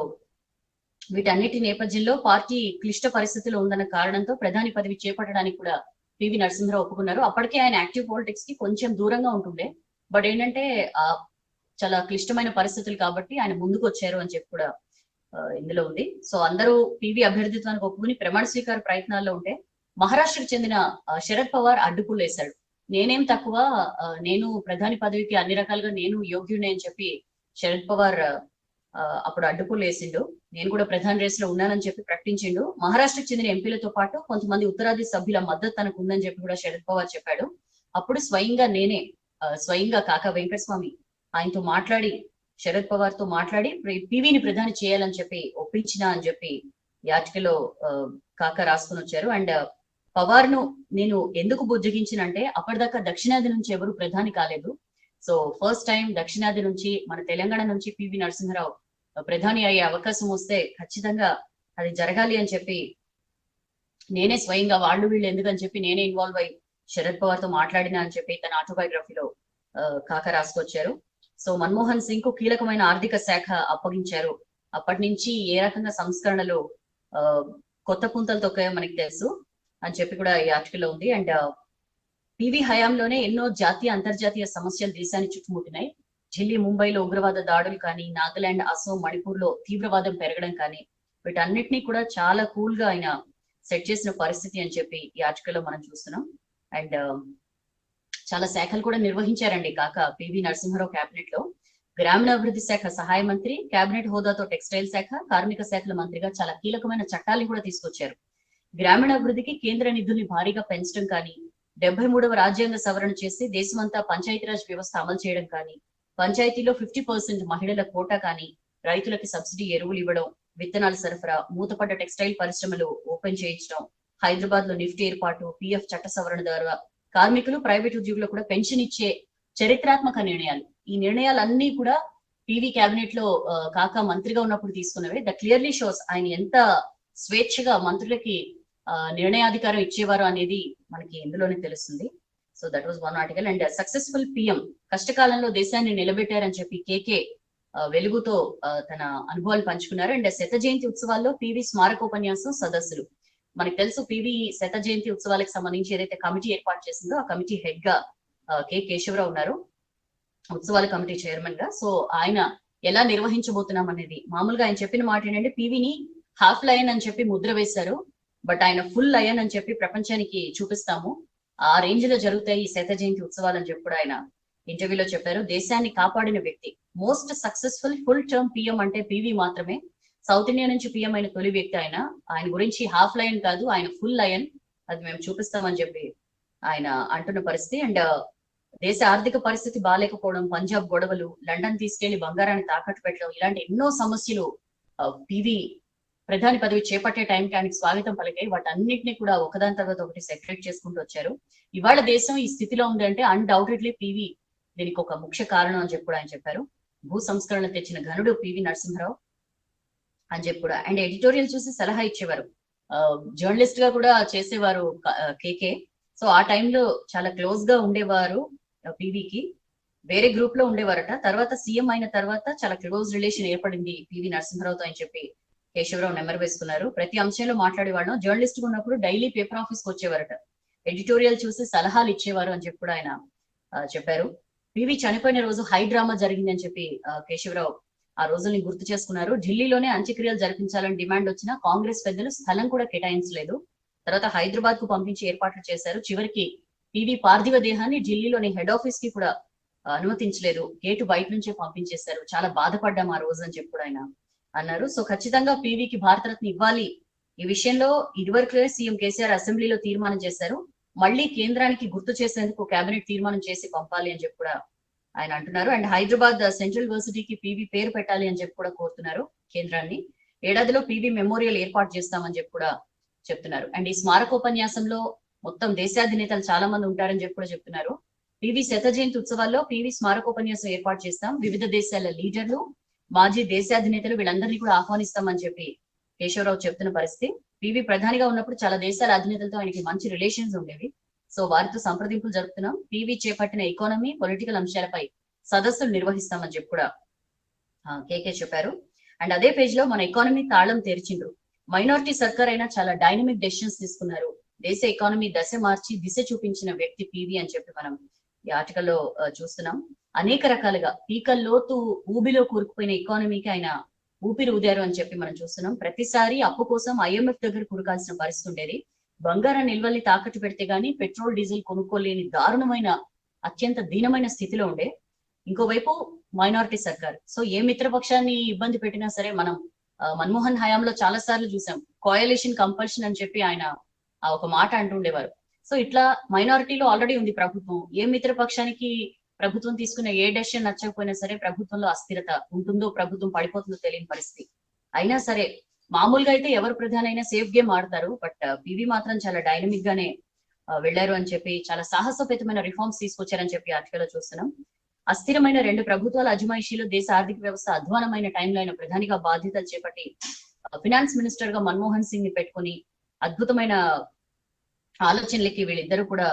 వీటన్నిటి నేపథ్యంలో పార్టీ క్లిష్ట పరిస్థితిలో ఉందన్న కారణంతో ప్రధాని పదవి చేపట్టడానికి కూడా పివి నరసింహరావు ఒప్పుకున్నారు. అప్పటికే ఆయన యాక్టివ్ పాలిటిక్స్ కి కొంచెం దూరంగా ఉంటుండే, బట్ ఏంటంటే చాలా క్లిష్టమైన పరిస్థితులు కాబట్టి ఆయన ముందుకు వచ్చారు అని చెప్పి కూడా ఇందులో ఉంది. సో అందరూ పివి అభ్యర్థిత్వానికి ఒప్పుకుని ప్రమాణ స్వీకార ప్రయత్నాల్లో ఉంటే మహారాష్ట్రకు చెందిన శరద్ పవార్ అడ్డుపులు వేశాడు. నేనేం తక్కువ, నేను ప్రధాని పదవికి అన్ని రకాలుగా నేను యోగ్యుడే అని చెప్పి శరద్ పవార్ అప్పుడు అడ్డుపులు వేసిండు. నేను కూడా ప్రధాని రేస్ లో ఉన్నానని చెప్పి ప్రకటించిండు. మహారాష్ట్రకు చెందిన ఎంపీలతో పాటు కొంతమంది ఉత్తరాది సభ్యుల మద్దతు తనకు ఉందని చెప్పి కూడా శరద్ పవార్ చెప్పాడు. అప్పుడు స్వయంగా కాకా వెంకటస్వామి ఆయనతో మాట్లాడి, శరద్ పవార్ తో మాట్లాడి పివిని ప్రధాని చేయాలని చెప్పి ఒప్పించిన అని చెప్పి ఈ ఆర్టికల్లో కాకా రాసుకుని వచ్చారు. అండ్ పవార్ ను నేను ఎందుకు బుజ్జగించినంటే అప్పటిదాకా దక్షిణాది నుంచి ఎవరు ప్రధాని కాలేదు. సో ఫస్ట్ టైం దక్షిణాది నుంచి, మన తెలంగాణ నుంచి పివి నరసింహరావు ప్రధాని అయ్యే అవకాశం వస్తే ఖచ్చితంగా అది జరగాలి అని చెప్పి నేనే స్వయంగా వాళ్ళు వీళ్ళు ఎందుకని చెప్పి నేనే ఇన్వాల్వ్ అయ్యి శరద్ పవార్ తో మాట్లాడినా అని చెప్పి తన ఆటోబయోగ్రఫీలో కాక రాసుకొచ్చారు. సో మన్మోహన్ సింగ్ కు కీలకమైన ఆర్థిక శాఖ అప్పగించారు. అప్పటి నుంచి ఏ రకంగా సంస్కరణలు కొత్త పుంతలు తొక్కాయో మనకి తెలుసు అని చెప్పి కూడా ఈ ఆర్టికల్లో ఉంది. అండ్ పివి హయాంలోనే ఎన్నో జాతీయ అంతర్జాతీయ సమస్యలు దేశాన్ని చుట్టుముట్టినాయి. ఢిల్లీ, ముంబైలో ఉగ్రవాద దాడులు కానీ, నాగాలాండ్, అసోం, మణిపూర్ లో తీవ్రవాదం పెరగడం కానీ, వీటన్నిటినీ కూడా చాలా కూల్ గా ఆయన సెట్ చేసిన పరిస్థితి అని చెప్పి ఈ ఆర్టికల్లో మనం చూస్తున్నాం. అండ్ చాలా శాఖలు కూడా నిర్వహించారండి కాక పివి నరసింహరావు కేబినెట్ లో. గ్రామీణాభివృద్ధి శాఖ సహాయ మంత్రి, కేబినెట్ హోదాతో టెక్స్టైల్ శాఖ, కార్మిక శాఖల మంత్రిగా చాలా కీలకమైన చట్టాలను కూడా తీసుకొచ్చారు. గ్రామీణాభివృద్ధికి కేంద్ర నిధుల్ని భారీగా పెంచడం కానీ, 73వ రాజ్యాంగ సవరణ చేసి దేశమంతా పంచాయతీరాజ్ వ్యవస్థ అమలు చేయడం కానీ, పంచాయతీలో 50% మహిళల కోటా కానీ, రైతులకి సబ్సిడీ ఎరువులు ఇవ్వడం, విత్తనాల సరఫరా, మూతపడ్డ టెక్స్టైల్ పరిశ్రమలు ఓపెన్ చేయించడం, హైదరాబాద్ లో నిఫ్టీ ఏర్పాటు, పిఎఫ్ చట్ట సవరణ ద్వారా కార్మికులు, ప్రైవేట్ ఉద్యోగులకు కూడా పెన్షన్ ఇచ్చే చరిత్రాత్మక నిర్ణయాలు. ఈ నిర్ణయాలన్నీ కూడా పివి కేబినెట్ లో కాక మంత్రిగా ఉన్నప్పుడు తీసుకున్నవే. ద క్లియర్లీ షోస్ ఆయన ఎంత స్వేచ్ఛగా మంత్రులకి నిర్ణయాధికారం ఇచ్చేవారు అనేది మనకి ఇందులోనే తెలుస్తుంది. So that was one article. And successful PM, కష్టకాలంలో దేశాన్ని నిలబెట్టారని చెప్పి కేకే వెలుగుతో తన అనుభవాలు పంచుకున్నారు. అండ్ శత జయంతి ఉత్సవాల్లో పివి స్మారకోపన్యాసం సదస్సులు. మనకు తెలుసు పివి శత జయంతి ఉత్సవాలకు సంబంధించి ఏదైతే కమిటీ ఏర్పాటు చేసిందో ఆ కమిటీ హెడ్ గా కె కేశవరావు ఉన్నారు, ఉత్సవాల కమిటీ చైర్మన్ గా. సో ఆయన ఎలా నిర్వహించబోతున్నాం అనేది, మామూలుగా ఆయన చెప్పిన మాట ఏంటంటే పివిని హాఫ్ లయన్ అని చెప్పి ముద్ర వేశారు, బట్ ఆయన ఫుల్ లయన్ అని చెప్పి ప్రపంచానికి చూపిస్తాము, ఆ రేంజ్ లో జరుగుతాయి ఈ శత జయంతి ఉత్సవాలు అని చెప్పి కూడా ఆయన ఇంటర్వ్యూలో చెప్పారు. దేశాన్ని కాపాడిన వ్యక్తి, most successful full term PM అంటే పివి మాత్రమే. సౌత్ ఇండియా నుంచి పిఎం అయిన తొలి వ్యక్తి ఆయన. ఆయన గురించి హాఫ్ లయన్ కాదు, ఆయన ఫుల్ లయన్, అది మేము చూపిస్తామని చెప్పి ఆయన అంటున్న పరిస్థితి. అండ్ దేశ ఆర్థిక పరిస్థితి బాగాలేకపోవడం, పంజాబ్ గొడవలు, లండన్ తీసుకెళ్లి బంగారాన్ని తాకట్టు పెట్టడం, ఇలాంటి ఎన్నో సమస్యలు పివి ప్రధాని పదవి చేపట్టే టైంకి ఆయనకి స్వాగతం పలికాయి. వాటన్నిటిని కూడా ఒకదాని తర్వాత ఒకటి సెక్రెట్ చేసుకుంటూ వచ్చారు. ఇవాళ దేశం ఈ స్థితిలో ఉంది అంటే అన్డౌటెడ్లీ పివి దీనికి ఒక ముఖ్య కారణం అని చెప్పి కూడా ఆయన చెప్పారు. భూ సంస్కరణ తెచ్చిన ఘనుడు పివి నరసింహరావు అని చెప్పి కూడా. అండ్ ఎడిటోరియల్ చూసి సలహా ఇచ్చేవారు, జర్నలిస్ట్ గా కూడా చేసేవారు కేకే. సో ఆ టైంలో చాలా క్లోజ్ గా ఉండేవారు పివికి, వేరే గ్రూప్ లో ఉండేవారట. తర్వాత సీఎం అయిన తర్వాత చాలా క్లోజ్ రిలేషన్ ఏర్పడింది పివి నరసింహరావుతో అని చెప్పి కేశవరావు నెంబర్ వేసుకున్నారు. ప్రతి అంశంలో మాట్లాడేవాళ్ళం, జర్నలిస్ట్ గా ఉన్నప్పుడు డైలీ పేపర్ ఆఫీస్ కి వచ్చేవారట, ఎడిటోరియల్ చూసి సలహాలు ఇచ్చేవారు అని చెప్పి కూడా ఆయన చెప్పారు. పివి చనిపోయిన రోజు హై డ్రామా జరిగిందని చెప్పి కేశవరావు ఆ రోజుల్ని గుర్తు చేసుకున్నారు. ఢిల్లీలోనే అంత్యక్రియలు జరిపించాలని డిమాండ్ వచ్చినా కాంగ్రెస్ పెద్దలు స్థలం కూడా కేటాయించలేదు. తర్వాత హైదరాబాద్ కు పంపించి ఏర్పాట్లు చేశారు. చివరికి పివి పార్థివ దేహాన్ని ఢిల్లీలోని హెడ్ ఆఫీస్ కి కూడా అనుమతించలేదు, గేటు బయట నుంచే పంపించేశారు. చాలా బాధపడ్డాం ఆ రోజు అని చెప్పి కూడా ఆయన అన్నారు. సో ఖచ్చితంగా పివికి భారతరత్న ఇవ్వాలి. ఈ విషయంలో ఇదివరకులే సీఎం కేసీఆర్ అసెంబ్లీలో తీర్మానం చేశారు, మళ్ళీ కేంద్రానికి గుర్తు చేసేందుకు కేబినెట్ తీర్మానం చేసి పంపాలి అని చెప్పి కూడా ఆయన అంటున్నారు. అండ్ హైదరాబాద్ సెంట్రల్ యూనివర్సిటీకి పివి పేరు పెట్టాలి అని చెప్పి కూడా కోరుతున్నారు కేంద్రాన్ని. ఏడాదిలో పివి మెమోరియల్ ఏర్పాటు చేస్తామని చెప్పి కూడా చెప్తున్నారు. అండ్ ఈ స్మారకోపన్యాసంలో మొత్తం దేశాధినేతలు చాలా మంది ఉంటారని చెప్పి కూడా చెప్తున్నారు. పివి శత జయంతి ఉత్సవాల్లో పివి స్మారకోపన్యాసం ఏర్పాటు చేస్తాం. వివిధ దేశాల లీడర్లు, మాజీ దేశాధినేతలు వీళ్ళందరినీ కూడా ఆహ్వానిస్తామని చెప్పి కేశవరావు చెప్తున్న పరిస్థితి. పివి ప్రధానిగా ఉన్నప్పుడు చాలా దేశాల అధినేతలతో ఆయనకి మంచి రిలేషన్స్ ఉండేవి. సో వారితో సంప్రదింపులు జరుపుతున్నాం. పివి చేపట్టిన ఎకానమీ, పొలిటికల్ అంశాలపై సదస్సులు నిర్వహిస్తామని చెప్పి కూడా కేకే చెప్పారు. అండ్ అదే పేజ్ లో మన ఎకానమీ తాళం తెరిచిండ్రు. మైనారిటీ సర్కార్ అయినా చాలా డైనమిక్ డెసిషన్స్ తీసుకున్నారు. దేశ ఎకానమీ దశ మార్చి దిశ చూపించిన వ్యక్తి పివి అని చెప్పి మనం ఈ ఆర్టికల్లో చూస్తున్నాం. అనేక రకాలుగా పీకల్లోతు ఊబిలో కూరుకుపోయిన ఎకానమీకి ఆయన ఊపిరి ఊదారు అని చెప్పి మనం చూస్తున్నాం. ప్రతిసారి అప్పు కోసం ఐఎంఎఫ్ దగ్గర కురకాల్సిన పరిస్థితి ఉండేది. బంగారం నిల్వల్ని తాకట్టు పెడితే గానీ పెట్రోల్ డీజిల్ కొనుక్కోలేని దారుణమైన, అత్యంత దీనమైన స్థితిలో ఉండే. ఇంకోవైపు మైనారిటీ సర్కార్. సో ఏ మిత్రపక్షాన్ని ఇబ్బంది పెట్టినా సరే మనం మన్మోహన్ హయాంలో చాలా సార్లు చూసాం. కోయలేషన్ కంపల్షన్ అని చెప్పి ఆయన ఒక మాట అంటుండేవారు. సో ఇట్లా మైనారిటీలో ఆల్రెడీ ఉంది ప్రభుత్వం. ఏ మిత్రపక్షానికి ప్రభుత్వం తీసుకున్న ఏ డెసిషన్ నచ్చకపోయినా సరే ప్రభుత్వంలో అస్థిరత ఉంటుందో, ప్రభుత్వం పడిపోతుందో తెలియని పరిస్థితి. అయినా సరే మామూలుగా అయితే ఎవరు ప్రధాని అయినా సేఫ్ గేమ్ ఆడతారు. బట్ పివి మాత్రం చాలా డైనమిక్ గానే వెళ్లారు అని చెప్పి, చాలా సాహసోపేతమైన రిఫార్మ్స్ తీసుకొచ్చారని చెప్పి ఆర్టికల్ లో చూస్తున్నాం. అస్థిరమైన 2 ప్రభుత్వాల అజమాయిషీలో దేశ ఆర్థిక వ్యవస్థ అధ్వానమైన టైంలో ఆయన ప్రధానిగా బాధ్యతలు చేపట్టి ఫినాన్స్ మినిస్టర్ గా మన్మోహన్ సింగ్ ని పెట్టుకుని అద్భుతమైన ఆలోచనలకి వీళ్ళిద్దరూ కూడా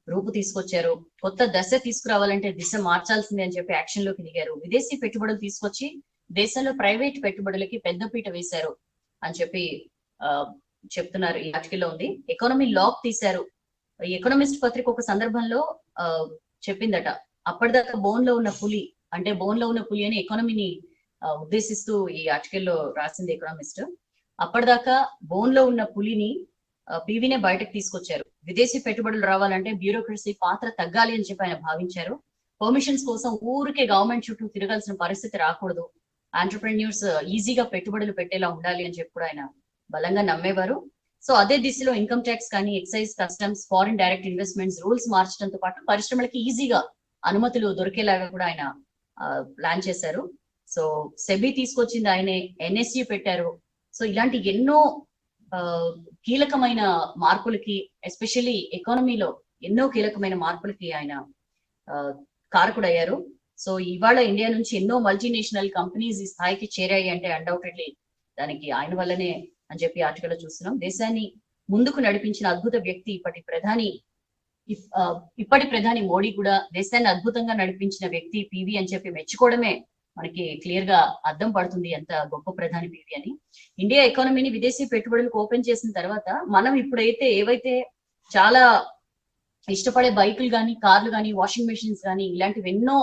రూపు తీసుకొచ్చారు. కొత్త దశ తీసుకురావాలంటే దిశ మార్చాల్సిందే అని చెప్పి యాక్షన్ లోకి దిగారు. విదేశీ పెట్టుబడులు తీసుకొచ్చి దేశంలో ప్రైవేట్ పెట్టుబడులకి పెద్దపీట వేశారు అని చెప్పి చెప్తున్నారు. ఈ ఆర్టికల్లో ఉంది. ఎకానమీ లాక్ తీశారు. ఈ ఎకనామిస్ట్ పత్రిక ఒక సందర్భంలో చెప్పిందట, అప్పటిదాకా బోన్ లో ఉన్న పులి అని ఎకానమీని ఉద్దేశిస్తూ ఈ ఆర్టికల్లో రాసింది ఎకనామిస్ట్. అప్పటిదాకా బోన్ లో ఉన్న పులిని పివినే బయటకు తీసుకొచ్చారు. విదేశీ పెట్టుబడులు రావాలంటే బ్యూరోక్రసీ పాత్ర తగ్గాలి అని చెప్పి ఆయన భావించారు. పర్మిషన్స్ కోసం ఊరికే గవర్నమెంట్ చుట్టూ తిరగాల్సిన పరిస్థితి రాకూడదు. ఆంటర్ప్రెన్యూర్స్ ఈజీగా పెట్టుబడులు పెట్టేలా ఉండాలి అని చెప్పి కూడా ఆయన బలంగా నమ్మేవారు. సో అదే దిశలో ఇన్కమ్ ట్యాక్స్ కానీ, excise, customs, foreign direct investments rules మార్చడంతో పాటు పరిశ్రమలకి ఈజీగా అనుమతులు దొరికేలాగా కూడా ఆయన ప్లాన్ చేశారు. సో సెబీ తీసుకొచ్చింది ఆయనే, ఎన్ఎస్యు పెట్టారు. సో ఇలాంటి ఎన్నో కీలకమైన మార్పులకి, ఎస్పెషల్లీ ఎకానమీలో ఎన్నో కీలకమైన మార్పులకి ఆయన కారకుడయ్యారు. సో ఇవాళ ఇండియా నుంచి ఎన్నో మల్టీనేషనల్ కంపెనీస్ ఈ స్థాయికి చేరాయి అంటే అన్డౌటెడ్లీ దానికి ఆయన వల్లనే అని చెప్పి ఆర్టికల్ లో చూస్తున్నాం. దేశాన్ని ముందుకు నడిపించిన అద్భుత వ్యక్తి ఇప్పటి ప్రధాని మోడీ కూడా దేశాన్ని అద్భుతంగా నడిపించిన వ్యక్తి పివి అని చెప్పి మెచ్చుకోవడమే మనకి క్లియర్ గా అర్థం పడుతుంది ఎంత గొప్ప ప్రధాని పివి అని. ఇండియా ఎకానమీని విదేశీ పెట్టుబడులకు ఓపెన్ చేసిన తర్వాత మనం ఇప్పుడైతే ఏవైతే చాలా ఇష్టపడే బైకులు కానీ, కార్లు కానీ, వాషింగ్ మెషిన్స్ కానీ, ఇలాంటివి ఎన్నో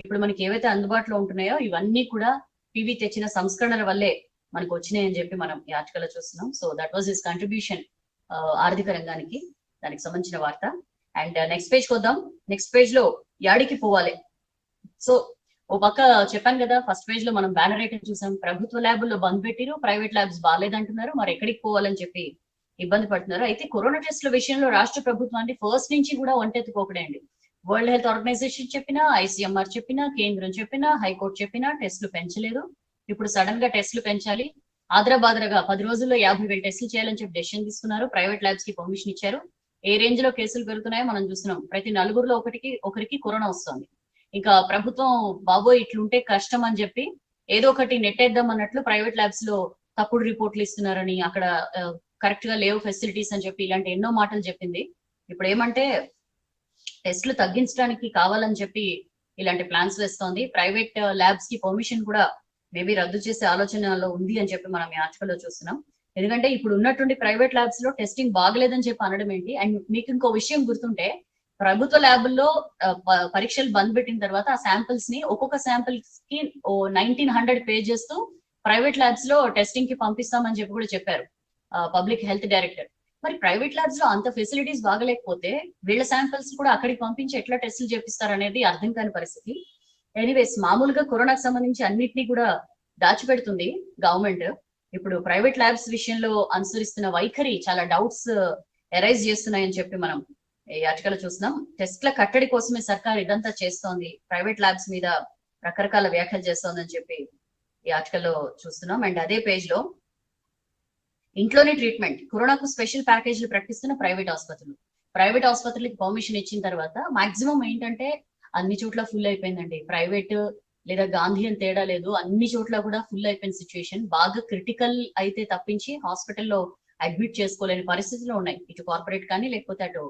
ఇప్పుడు మనకి ఏవైతే అందుబాటులో ఉంటున్నాయో ఇవన్నీ కూడా పివి తెచ్చిన సంస్కరణల వల్లే మనకు వచ్చినాయని చెప్పి మనం ఈ ఆర్టికల్ లో చూస్తున్నాం. So that was his contribution ఆర్థిక రంగానికి, దానికి సంబంధించిన వార్త. అండ్ నెక్స్ట్ పేజ్ వద్దాం. నెక్స్ట్ పేజ్ లో యాడికి పోవాలి. సో ఓ పక్క చెప్పాను కదా, ఫస్ట్ పేజ్ లో మనం బ్యానర్ ఐటమ్ చూసాం. ప్రభుత్వ ల్యాబుల్లో బంద్ పెట్టిరు, ప్రైవేట్ ల్యాబ్స్ బాగాలేదంటున్నారు, మరి ఎక్కడికి పోవాలని చెప్పి ఇబ్బంది పడుతున్నారు. అయితే కరోనా టెస్టుల విషయంలో రాష్ట్ర ప్రభుత్వాన్ని ఫస్ట్ నుంచి కూడా ఒంటెత్తుకోకడే అండి. వరల్డ్ హెల్త్ ఆర్గనైజేషన్ చెప్పినా, ఐసీఎంఆర్ చెప్పినా, కేంద్రం చెప్పినా, హైకోర్టు చెప్పినా టెస్టులు పెంచలేదు. ఇప్పుడు సడన్ గా టెస్టులు పెంచాలి, ఆదరాబాదరగా 10 రోజుల్లో 50,000 టెస్టులు చేయాలని చెప్పి డెసిషన్ తీసుకున్నారు. ప్రైవేట్ ల్యాబ్స్ కి పర్మిషన్ ఇచ్చారు. ఏ రేంజ్ లో కేసులు పెరుగుతున్నాయో మనం చూస్తున్నాం. ప్రతి 4గురిలో ఒకరికి కరోనా వస్తుంది. ఇంకా ప్రభుత్వం బాబోయ్ ఇట్లుంటే కష్టం అని చెప్పి ఏదో ఒకటి నెట్టేద్దాం అన్నట్లు ప్రైవేట్ ల్యాబ్స్ లో తప్పుడు రిపోర్ట్లు ఇస్తున్నారని, అక్కడ కరెక్ట్ గా లేవు ఫెసిలిటీస్ అని చెప్పి ఇలాంటి ఎన్నో మాటలు చెప్పింది. ఇప్పుడు ఏమంటే టెస్టులు తగ్గించడానికి కావాలని చెప్పి ఇలాంటి ప్లాన్స్ వేస్తోంది. ప్రైవేట్ ల్యాబ్స్ కి పర్మిషన్ కూడా మేబీ రద్దు చేసే ఆలోచనలో ఉంది అని చెప్పి మనం ఈ ఆర్టికల్ లో చూస్తున్నాం. ఎందుకంటే ఇప్పుడు ఉన్నటువంటి ప్రైవేట్ ల్యాబ్స్ లో టెస్టింగ్ బాగలేదని చెప్పి అనడం ఏంటి. అండ్ మీకు ఇంకో విషయం గుర్తుంటే, ప్రభుత్వ ల్యాబుల్లో పరీక్షలు బంద్ పెట్టిన తర్వాత ఆ శాంపిల్స్ ని ఒక్కొక్క శాంపిల్స్ కి 1900 పే చేస్తూ ప్రైవేట్ ల్యాబ్స్ లో టెస్టింగ్ కి పంపిస్తామని చెప్పి కూడా చెప్పారు పబ్లిక్ హెల్త్ డైరెక్టర్. మరి ప్రైవేట్ ల్యాబ్స్ లో అంత ఫెసిలిటీస్ బాగలేకపోతే వీళ్ళ శాంపిల్స్ కూడా అక్కడికి పంపించి ఎట్లా టెస్టులు చేపిస్తారు అనేది అర్థం కాని పరిస్థితి. ఎనీవేస్, మామూలుగా కరోనాకు సంబంధించి అన్నిటినీ కూడా దాచిపెడుతుంది గవర్నమెంట్. ఇప్పుడు ప్రైవేట్ ల్యాబ్స్ విషయంలో అనుసరిస్తున్న వైఖరి చాలా డౌట్స్ ఎరైజ్ చేస్తున్నాయని చెప్పి మనం ఈ ఆర్టికల్ చూస్తున్నాం. టెస్ట్ల కట్టడి కోసమే సర్కార్ ఇదంతా చేస్తోంది, ప్రైవేట్ ల్యాబ్స్ మీద రకరకాల వ్యాఖ్యలు చేస్తోంది అని చెప్పి ఈ ఆర్టికల్ లో చూస్తున్నాం. అండ్ అదే పేజ్ లో ఇంట్లోనే ట్రీట్మెంట్, కరోనాకు స్పెషల్ ప్యాకేజీలు ప్రకటిస్తున్న ప్రైవేట్ ఆసుపత్రులు. ప్రైవేట్ ఆసుపత్రులకి పర్మిషన్ ఇచ్చిన తర్వాత మాక్సిమం ఏంటంటే అన్ని చోట్ల ఫుల్ అయిపోయిందండి. ప్రైవేట్ లేదా గాంధీ అని తేడా లేదు, అన్ని చోట్ల కూడా ఫుల్ అయిపోయిన సిచ్యువేషన్. బాగా క్రిటికల్ అయితే తప్పించి హాస్పిటల్లో అడ్మిట్ చేసుకోలేని పరిస్థితులు ఉన్నాయి, ఇటు కార్పొరేట్ కానీ లేకపోతే అటు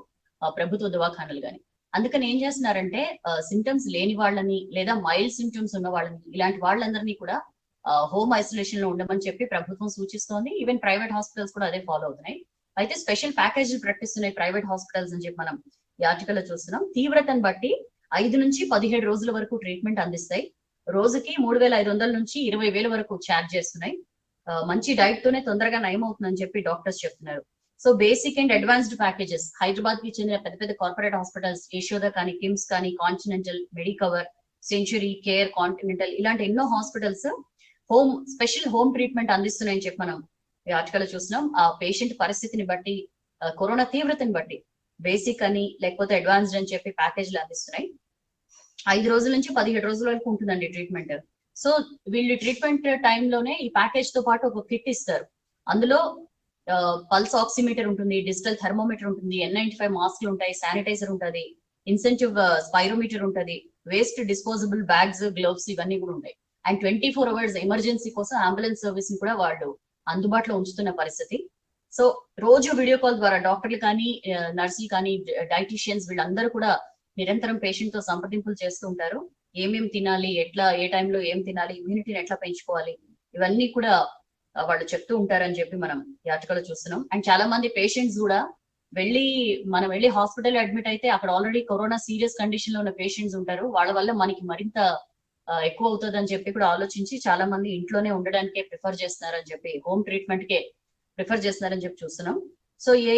ప్రభుత్వ దవాఖానలు కానీ. అందుకని ఏం చేస్తున్నారంటే సింటమ్స్ లేని వాళ్ళని లేదా మైల్డ్ సింటమ్స్ ఉన్న వాళ్ళని, ఇలాంటి వాళ్ళందరినీ కూడా హోమ్ ఐసోలేషన్ లో ఉండమని చెప్పి ప్రభుత్వం సూచిస్తోంది. ఈవెన్ ప్రైవేట్ హాస్పిటల్స్ కూడా అదే ఫాలో అవుతున్నాయి. అయితే స్పెషల్ ప్యాకేజీలు ప్రకటిస్తున్నాయి ప్రైవేట్ హాస్పిటల్స్ అని చెప్పి మనం ఈ ఆర్టికల్ లో చూస్తున్నాం. తీవ్రతను బట్టి 5 నుంచి 17 రోజుల వరకు ట్రీట్మెంట్ అందిస్తాయి. రోజుకి 3,500 నుంచి 20,000 వరకు ఛార్జ్ చేస్తున్నాయి. మంచి డైట్ తోనే తొందరగా నయం అవుతుందని చెప్పి డాక్టర్స్ చెప్తున్నారు. So basic and advanced packages Hyderabad కి చెందిన పెద్ద పెద్ద కార్పొరేట్ హాస్పిటల్స్, యశోద కానీ, కిమ్స్ కానీ, continental, Medicover, century, care, continental, ఇలాంటి ఎన్నో హాస్పిటల్స్ స్పెషల్ హోమ్ ట్రీట్మెంట్ అందిస్తున్నాయని చెప్పి మనం ఈ ఆర్టికల్ చూస్తున్నాం. ఆ పేషెంట్ పరిస్థితిని బట్టి, కరోనా తీవ్రతని బట్టి బేసిక్ అని లేకపోతే అడ్వాన్స్డ్ అని చెప్పి ప్యాకేజీలు అందిస్తున్నాయి. 5 రోజుల నుంచి 17 రోజుల వరకు ఉంటుందండి ట్రీట్మెంట్. సో వీళ్ళు ట్రీట్మెంట్ టైంలోనే ఈ ప్యాకేజ్ తో పాటు ఒక కిట్ ఇస్తారు. అందులో పల్స్ ఆక్సిమీటర్ ఉంటుంది, డిజిటల్ థర్మోమీటర్ ఉంటుంది, N95 మాస్క్లు ఉంటాయి, శానిటైజర్ ఉంటుంది, ఇన్సెంటివ్ స్పైరోమీటర్ ఉంటుంది, వేస్ట్ డిస్పోజబుల్ బ్యాగ్స్, గ్లౌస్ ఇవన్నీ కూడా ఉంటాయి. అండ్ 24 అవర్స్ ఎమర్జెన్సీ కోసం అంబులెన్స్ సర్వీస్ ని కూడా వాళ్ళు అందుబాటులో ఉంచుతున్న పరిస్థితి. సో రోజు వీడియో కాల్ ద్వారా డాక్టర్లు కానీ, నర్సులు కానీ, డైటీషియన్స్ వీళ్ళందరూ కూడా నిరంతరం పేషెంట్ తో సంప్రదింపులు చేస్తూ ఉంటారు. ఏమేమి తినాలి, ఎట్లా ఏ టైంలో ఏం తినాలి, ఇమ్యూనిటీని ఎట్లా పెంచుకోవాలి, ఇవన్నీ కూడా వాళ్ళు చెప్తూ ఉంటారని చెప్పి మనం ఈ ఆర్టికల్ చూస్తున్నాం. అండ్ చాలా మంది పేషెంట్స్ కూడా మనం వెళ్ళి హాస్పిటల్ అడ్మిట్ అయితే అక్కడ ఆల్రెడీ కరోనా సీరియస్ కండిషన్ లో ఉన్న పేషెంట్స్ ఉంటారు. వాళ్ళ వల్ల మనకి మరింత ఎక్కువ అవుతుంది అని చెప్పి కూడా ఆలోచించి చాలా మంది ఇంట్లోనే ఉండడానికే ప్రిఫర్ చేస్తున్నారని చెప్పి, హోమ్ ట్రీట్మెంట్ కే ప్రిఫర్ చేస్తున్నారని చెప్పి చూస్తున్నాం. సో ఏ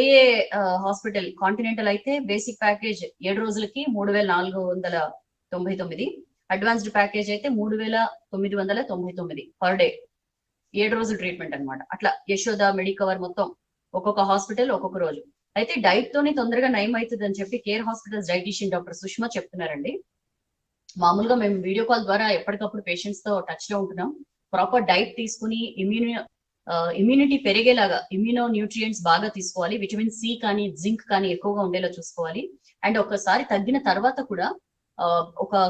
హాస్పిటల్, కాంటినెంటల్ అయితే బేసిక్ ప్యాకేజ్ 7 రోజులకి 3,499, అడ్వాన్స్డ్ ప్యాకేజ్ అయితే 3,999 పర్ డే, 7 రోజులు ట్రీట్మెంట్ అనమాట. అట్లా యశోద, మెడికవర్ మొత్తం ఒక్కొక్క హాస్పిటల్ ఒక్కొక్క రోజు. అయితే డైట్ తోనే తొందరగా నయం అవుతుంది అని చెప్పి Care hospitals dietician doctor Sushma చెప్తున్నారండి. మామూలుగా మేము వీడియో కాల్ ద్వారా ఎప్పటికప్పుడు పేషెంట్స్ తో టచ్ లో ఉంటున్నాం. ప్రాపర్ డైట్ తీసుకుని ఇమ్యూనిటీ పెరిగేలాగా ఇమ్యూనో న్యూట్రియంట్స్ బాగా తీసుకోవాలి. విటమిన్ సి కానీ, జింక్ కానీ ఎక్కువగా ఉండేలా చూసుకోవాలి. అండ్ ఒకసారి తగ్గిన తర్వాత కూడా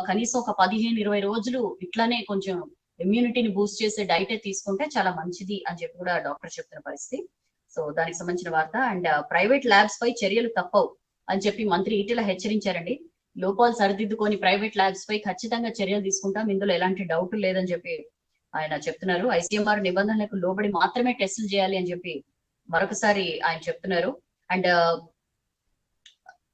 కనీసం ఒక 15-20 రోజులు ఇట్లానే కొంచెం ఇమ్యూనిటీని బూస్ట్ చేసే డైటే తీసుకుంటే చాలా మంచిది అని చెప్పి కూడా డాక్టర్ చెప్తున్న పరిస్థితి. సో దానికి సంబంధించిన వార్త. అండ్ ప్రైవేట్ ల్యాబ్స్ పై చర్యలు తప్పవు అని చెప్పి మంత్రి ఈటెల హెచ్చరించారండి. లోపాలు సరిదిద్దుకొని ప్రైవేట్ ల్యాబ్స్ పై ఖచ్చితంగా చర్యలు తీసుకుంటాం, ఇందులో ఎలాంటి డౌట్ లేదని చెప్పి ఆయన చెప్తున్నారు. ICMR నిబంధనలకు లోబడి మాత్రమే టెస్టులు చేయాలి అని చెప్పి మరొకసారి ఆయన చెప్తున్నారు. అండ్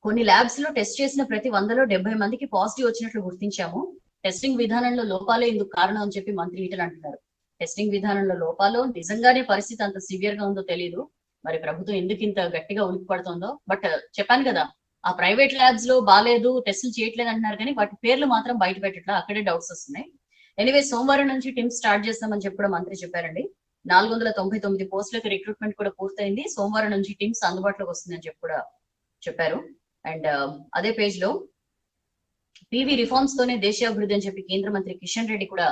కొన్ని ల్యాబ్స్ లో టెస్ట్ చేసిన ప్రతి 100లో 70 మందికి పాజిటివ్ వచ్చినట్లు గుర్తించాము. టెస్టింగ్ విధానంలో లోపాలే ఇందుకు కారణం అని చెప్పి మంత్రి ఈటెల అంటున్నారు. టెస్టింగ్ విధానంలో లోపాలు, నిజంగానే పరిస్థితి అంత సివియర్ గా ఉందో తెలియదు, మరి ప్రభుత్వం ఎందుకు ఇంత గట్టిగా ఉలికి పడుతుందో. బట్ చెప్పాను కదా, ఆ ప్రైవేట్ ల్యాబ్స్ లో బాగాలేదు, టెస్టులు చేయట్లేదు అంటున్నారు కానీ వాటి పేర్లు మాత్రం బయట పెట్టట్లా, అక్కడే డౌట్స్ వస్తున్నాయి. ఎనివే సోమవారం నుంచి టీమ్ స్టార్ట్ చేస్తామని చెప్పి కూడా మంత్రి చెప్పారండి. 499 పోస్టులకు రిక్రూట్మెంట్ కూడా పూర్తయింది. సోమవారం నుంచి టీమ్స్ అందుబాటులోకి వస్తుందని చెప్పి కూడా చెప్పారు. అండ్ అదే పేజ్ లో PV రిఫార్మ్స్ తోనే దేశాభివృద్ధి అని చెప్పి కేంద్ర మంత్రి కిషన్ రెడ్డి కూడా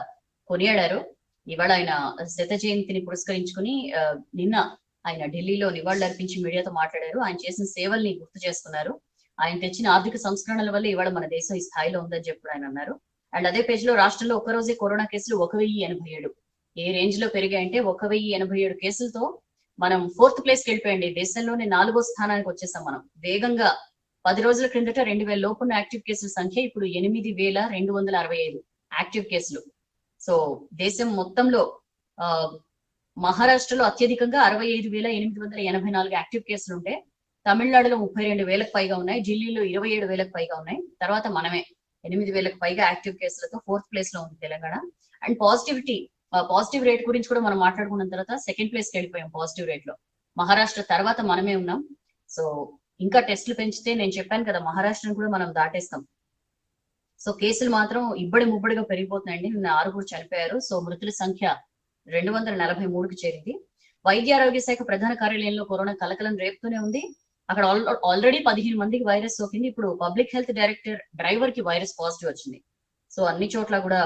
కొనియాడారు. ఇవాళ ఆయన శత జయంతిని పురస్కరించుకుని నిన్న ఆయన ఢిల్లీలో నివాళులర్పించి మీడియాతో మాట్లాడారు. ఆయన చేసిన సేవల్ని గుర్తు చేసుకున్నారు. ఆయన తెచ్చిన ఆర్థిక సంస్కరణల వల్ల ఇవాళ మన దేశం ఈ స్థాయిలో ఉందని చెప్పి ఆయన అన్నారు. అండ్ అదే పేజ్ లో రాష్ట్రంలో ఒక్కరోజే కరోనా కేసులు 1,087 ఏ రేంజ్ లో పెరిగాయంటే 1,087 కేసులతో మనం 4th ప్లేస్ కి వెళ్ళిపోయండి. దేశంలోనే 4వ స్థానానికి వచ్చేసాం మనం వేగంగా. 10 రోజుల క్రిందట 2,000 లోపున్న యాక్టివ్ కేసుల సంఖ్య ఇప్పుడు 8,265 యాక్టివ్ కేసులు. సో దేశం మొత్తంలో మహారాష్ట్రలో అత్యధికంగా 65,884 యాక్టివ్ కేసులు ఉంటే, తమిళనాడులో 32,000కు పైగా ఉన్నాయి, ఢిల్లీలో 27,000కు పైగా ఉన్నాయి. తర్వాత మనమే 8,000కు పైగా యాక్టివ్ కేసులతో 4th ప్లేస్ లో ఉంది తెలంగాణ. అండ్ పాజిటివ్ రేట్ గురించి కూడా మనం మాట్లాడుకున్న తర్వాత 2nd ప్లేస్ కి వెళ్ళిపోయాం పాజిటివ్ రేట్ లో. మహారాష్ట్ర తర్వాత మనమే ఉన్నాం. సో ఇంకా టెస్టులు పెంచితే నేను చెప్పాను కదా, మహారాష్ట్రను కూడా మనం దాటేస్తాం. సో కేసులు మాత్రం ఇబ్బడి ముబ్బడిగా పెరిగిపోతున్నాయండి. నిన్న 6 చనిపోయారు. సో మృతుల సంఖ్య 243కి చేరింది. వైద్య ఆరోగ్య శాఖ ప్రధాన కార్యాలయంలో కరోనా కలకలం రేపుతూనే ఉంది. అక్కడ ఆల్రెడీ 15 మందికి వైరస్ సోకింది. ఇప్పుడు పబ్లిక్ హెల్త్ డైరెక్టర్ డ్రైవర్ కి వైరస్ పాజిటివ్ వచ్చింది. సో అన్ని చోట్ల కూడా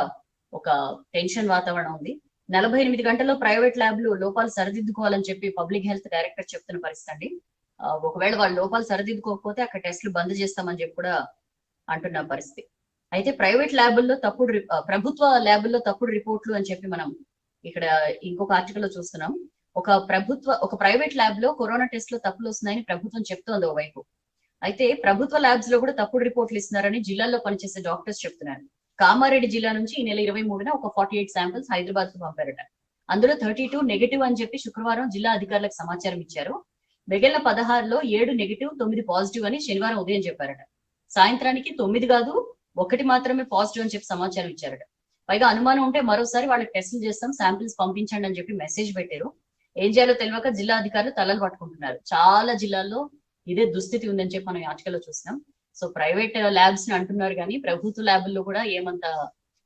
ఒక టెన్షన్ వాతావరణం ఉంది. 48 గంటల్లో ప్రైవేట్ ల్యాబ్లు లోపాలు సరిదిద్దుకోవాలని చెప్పి పబ్లిక్ హెల్త్ డైరెక్టర్ చెప్తున్న పరిస్థితి అండి. ఒకవేళ వాళ్ళ లోపాలు సరిదిద్దుకోకపోతే అక్కడ టెస్టులు బంద్ చేస్తామని చెప్పి కూడా అంటున్న పరిస్థితి. అయితే ప్రైవేట్ ల్యాబుల్లో ప్రభుత్వ ల్యాబుల్లో తప్పుడు రిపోర్ట్లు అని చెప్పి మనం ఇక్కడ ఇంకొక ఆర్టికల్ లో చూస్తున్నాం. ఒక ప్రైవేట్ ల్యాబ్ లో కరోనా టెస్ట్ లో తప్పులు వస్తున్నాయని ప్రభుత్వం చెప్తోంది ఓవైపు. అయితే ప్రభుత్వ ల్యాబ్స్ లో కూడా తప్పుడు రిపోర్ట్లు ఇస్తున్నారని జిల్లాల్లో పనిచేసే డాక్టర్స్ చెప్తున్నారు. కామారెడ్డి జిల్లా నుంచి ఈ నెల 23న ఒక 48 శాంపిల్స్ హైదరాబాద్ కు పంపారట. అందులో 32 నెగిటివ్ అని చెప్పి శుక్రవారం జిల్లా అధికారులకు సమాచారం ఇచ్చారు. మిగిలిన 16లో 7 నెగిటివ్ 9 పాజిటివ్ అని శనివారం ఉదయం చెప్పారట. సాయంత్రానికి 9 కాదు 1 మాత్రమే పాజిటివ్ అని చెప్పి సమాచారం ఇచ్చారట. పైగా అనుమానం ఉంటే మరోసారి వాళ్ళకి టెస్టులు చేస్తాం, శాంపిల్స్ పంపించండి అని చెప్పి మెసేజ్ పెట్టారు. ఏం చేయాలో తెలియక జిల్లా అధికారులు తలలు పట్టుకుంటున్నారు. చాలా జిల్లాల్లో ఇదే దుస్థితి ఉందని చెప్పి మనం ఆర్టికల్లో చూస్తున్నాం. సో ప్రైవేట్ ల్యాబ్స్ ని అంటున్నారు కానీ ప్రభుత్వ ల్యాబుల్లో కూడా ఏమంత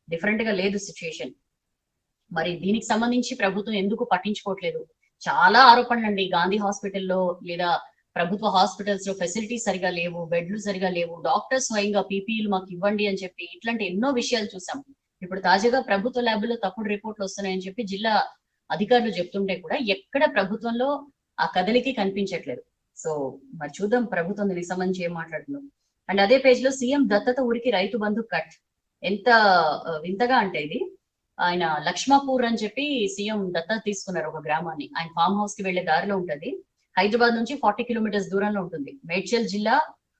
డిఫరెంట్ గా లేదు సిచ్యుయేషన్. మరి దీనికి సంబంధించి ప్రభుత్వం ఎందుకు పట్టించుకోవట్లేదు? చాలా ఆరోపణలు అండి. గాంధీ హాస్పిటల్లో లేదా ప్రభుత్వ హాస్పిటల్స్ లో ఫెసిలిటీస్ సరిగా లేవు, బెడ్లు సరిగా లేవు, డాక్టర్స్ స్వయంగా పీపీఈలు మాకు ఇవ్వండి అని చెప్పి ఇట్లాంటి ఎన్నో విషయాలు చూసాం. ఇప్పుడు తాజాగా ప్రభుత్వ ల్యాబుల్లో తప్పుడు రిపోర్ట్లు వస్తున్నాయని చెప్పి జిల్లా అధికారులు చెప్తుంటే కూడా ఎక్కడ ప్రభుత్వంలో ఆ కదలికి కనిపించట్లేదు. సో మరి చూద్దాం ప్రభుత్వం దీనికి సంబంధించి ఏం మాట్లాడుతుందో. అండ్ అదే పేజ్ లో సీఎం దత్తత ఊరికి రైతు బంధు కట్. ఎంత వింతగా అంటే ఇది, ఆయన లక్ష్మాపూర్ అని చెప్పి సీఎం దత్తత తీసుకున్నారు ఒక గ్రామాన్ని. ఆయన ఫామ్ హౌస్ కి వెళ్లే దారిలో ఉంటది. హైదరాబాద్ నుంచి 40 కిలోమీటర్స్ దూరంలో ఉంటుంది. మేడ్చల్ జిల్లా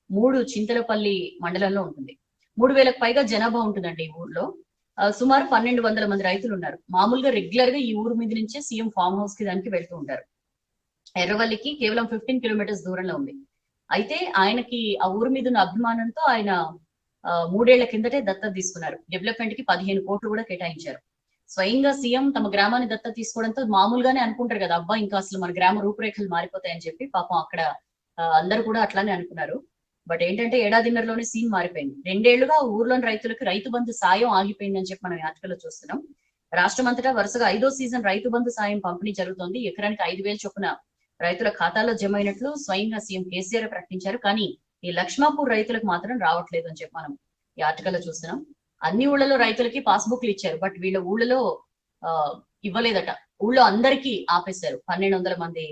3 చింతలపల్లి మండలంలో ఉంటుంది. 3000కు పైగా జనాభా ఉంటుందండి ఈ ఊర్లో. సుమారు 1200 మంది రైతులు ఉన్నారు. మామూలుగా రెగ్యులర్ గా ఈ ఊరు మీద నుంచే సీఎం ఫామ్ హౌస్ కి దానికి వెళ్తూ ఉంటారు. ఎర్రవల్లికి కేవలం 15 కిలోమీటర్స్ దూరంలో ఉంది. అయితే ఆయనకి ఆ ఊరు మీద ఉన్న అభిమానంతో ఆయన 3 ఏళ్ల కిందటే దత్తత తీసుకున్నారు. డెవలప్మెంట్ కి 15 కోట్లు కూడా కేటాయించారు. స్వయంగా సీఎం తమ గ్రామాన్ని దత్తత తీసుకోవడంతో మామూలుగానే అనుకుంటారు కదా, అబ్బా ఇంకా అసలు మన గ్రామ రూపురేఖలు మారిపోతాయని చెప్పి పాపం అక్కడ అందరూ కూడా అట్లానే అనుకున్నారు. బట్ ఏంటంటే ఏడాదిన్నరలోనే సీన్ మారిపోయింది. 2 ఏళ్లుగా ఊర్లోని రైతులకు రైతు బంధు సాయం ఆగిపోయిందని చెప్పి మనం ఆర్టికల్లో చూస్తున్నాం. రాష్ట్రం అంతటా వరుసగా 5వ సీజన్ రైతు బంధు సాయం పంపిణీ జరుగుతోంది. ఎకరానికి 5,000 చొప్పున రైతుల ఖాతాలో జమ అయినట్లు స్వయంగా సీఎం కేసీఆర్ ప్రకటించారు. కానీ ఈ లక్ష్మాపూర్ రైతులకు మాత్రం రావట్లేదు అని చెప్పి మనం ఈ ఆర్టికల్లో చూస్తున్నాం. అన్ని ఊళ్ళలో రైతులకి పాస్బుక్లు ఇచ్చారు, బట్ వీళ్ళ ఊళ్ళలో ఇవ్వలేదట. ఊళ్ళో అందరికీ ఆపేశారు. 1200 మంది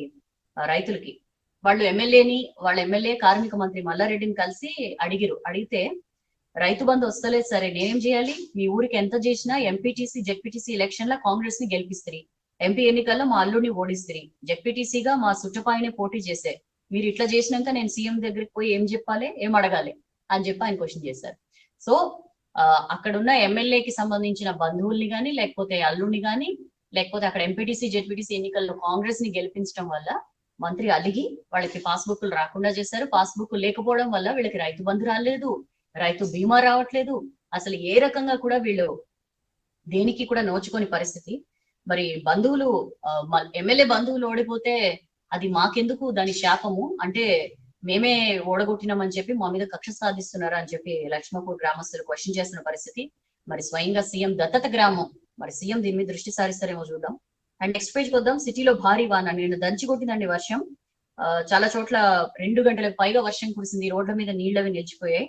రైతులకి. వాళ్ళ ఎమ్మెల్యే కార్మిక మంత్రి మల్లారెడ్డిని కలిసి అడిగితే రైతు బంధు వస్తలేదు, సరే నేనేం చేయాలి, మీ ఊరికి ఎంత చేసినా ఎంపీటీసీ జెడ్పీటీసీ ఎలక్షన్ లా కాంగ్రెస్ ని గెలిపిస్తుంది, ఎంపీ ఎన్నికల్లో మా అల్లుడిని ఓడిస్తుంది, జెడ్పీటీసీగా మా సుట్టపాయనే పోటీ చేసే, మీరు ఇట్లా చేసినాక నేను సీఎం దగ్గరికి పోయి ఏం చెప్పాలి, ఏం అడగాలి అని చెప్పి ఆయన క్వశ్చన్ చేశారు. సో అక్కడున్న ఎమ్మెల్యేకి సంబంధించిన బంధువుల్ని కానీ లేకపోతే అల్లుడిని కానీ లేకపోతే అక్కడ ఎంపీటీసీ జెడ్పీటీసీ ఎన్నికల్లో కాంగ్రెస్ ని గెలిపించడం వల్ల మంత్రి అలిగి వాళ్ళకి పాస్బుక్లు రాకుండా చేశారు. పాస్బుక్ లేకపోవడం వల్ల వీళ్ళకి రైతు బంధు రాలేదు, రైతు బీమా రావట్లేదు. అసలు ఏ రకంగా కూడా వీళ్ళు దేనికి కూడా నోచుకొని పరిస్థితి. మరి బంధువులు ఎమ్మెల్యే బంధువులు ఓడిపోతే అది మాకెందుకు, దాని శాపము అంటే మేమే ఓడగొట్టినామని చెప్పి మా మీద కక్ష సాధిస్తున్నారా అని చెప్పి లక్ష్మపూర్ గ్రామస్తులు క్వశ్చన్ చేస్తున్న పరిస్థితి. మరి స్వయంగా సీఎం దత్తత గ్రామం, మరి సీఎం దీని మీద దృష్టి సారిస్తారేమో చూద్దాం. అండ్ నెక్స్ట్ పేజ్ వద్దాం. సిటీలో భారీ వాన నేను దంచి కొట్టిందండి వర్షం. చాలా చోట్ల 2 గంటలకు పైగా వర్షం కురిసింది. రోడ్ల మీద నీళ్ళవి నిలిచిపోయాయి.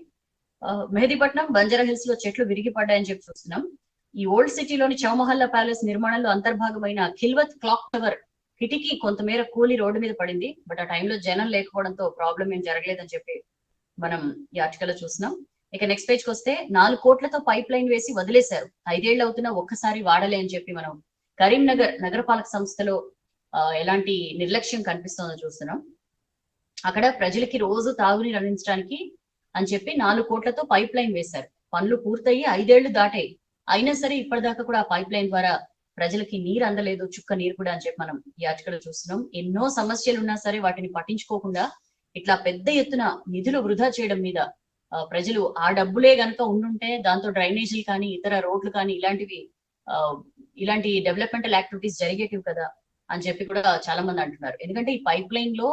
మెహదీపట్నం బంజారా హిల్స్ లో చెట్లు విరిగి పడ్డాయని చెప్పి చూస్తున్నాం. ఈ ఓల్డ్ సిటీలోని చౌమహల్లా ప్యాలెస్ నిర్మాణంలో అంతర్భాగమైన ఖిల్వత్ క్లాక్ టవర్ కిటికీ కొంతమేర కూలి రోడ్డు మీద పడింది. బట్ ఆ టైంలో జనం లేకపోవడంతో ప్రాబ్లం ఏం జరగలేదని చెప్పి మనం ఈ ఆర్టికల్లో చూస్తున్నాం. ఇక నెక్స్ట్ పేజ్కి వస్తే 4 కోట్లతో పైప్ లైన్ వేసి వదిలేశారు, 5 ఏళ్ళు అవుతున్నా ఒక్కసారి వాడలే అని చెప్పి మనం కరీంనగర్ నగరపాలక సంస్థలో ఎలాంటి నిర్లక్ష్యం కనిపిస్తుందో చూస్తున్నాం. అక్కడ ప్రజలకి రోజు తాగునీరు అందించడానికి అని చెప్పి 4 కోట్లతో పైప్ లైన్ వేశారు. పనులు పూర్తయి 5 ఏళ్లు దాటాయి, అయినా సరే ఇప్పటిదాకా కూడా ఆ పైప్ లైన్ ద్వారా ప్రజలకి నీరు అందలేదు, చుక్క నీరు కూడా అని చెప్పి మనం ఈ ఆర్టికల్ చూస్తున్నాం. ఎన్నో సమస్యలు ఉన్నా సరే వాటిని పట్టించుకోకుండా ఇట్లా పెద్ద ఎత్తున నిధులు వృధా చేయడం మీద ప్రజలు ఆ డబ్బులే గనక ఉండుంటే దాంతో డ్రైనేజీలు కానీ ఇతర రోడ్లు కానీ ఇలాంటి డెవలప్మెంటల్ యాక్టివిటీస్ జరిగేటివి కదా అని చెప్పి కూడా చాలా మంది అంటున్నారు. ఎందుకంటే ఈ పైప్ లైన్ లో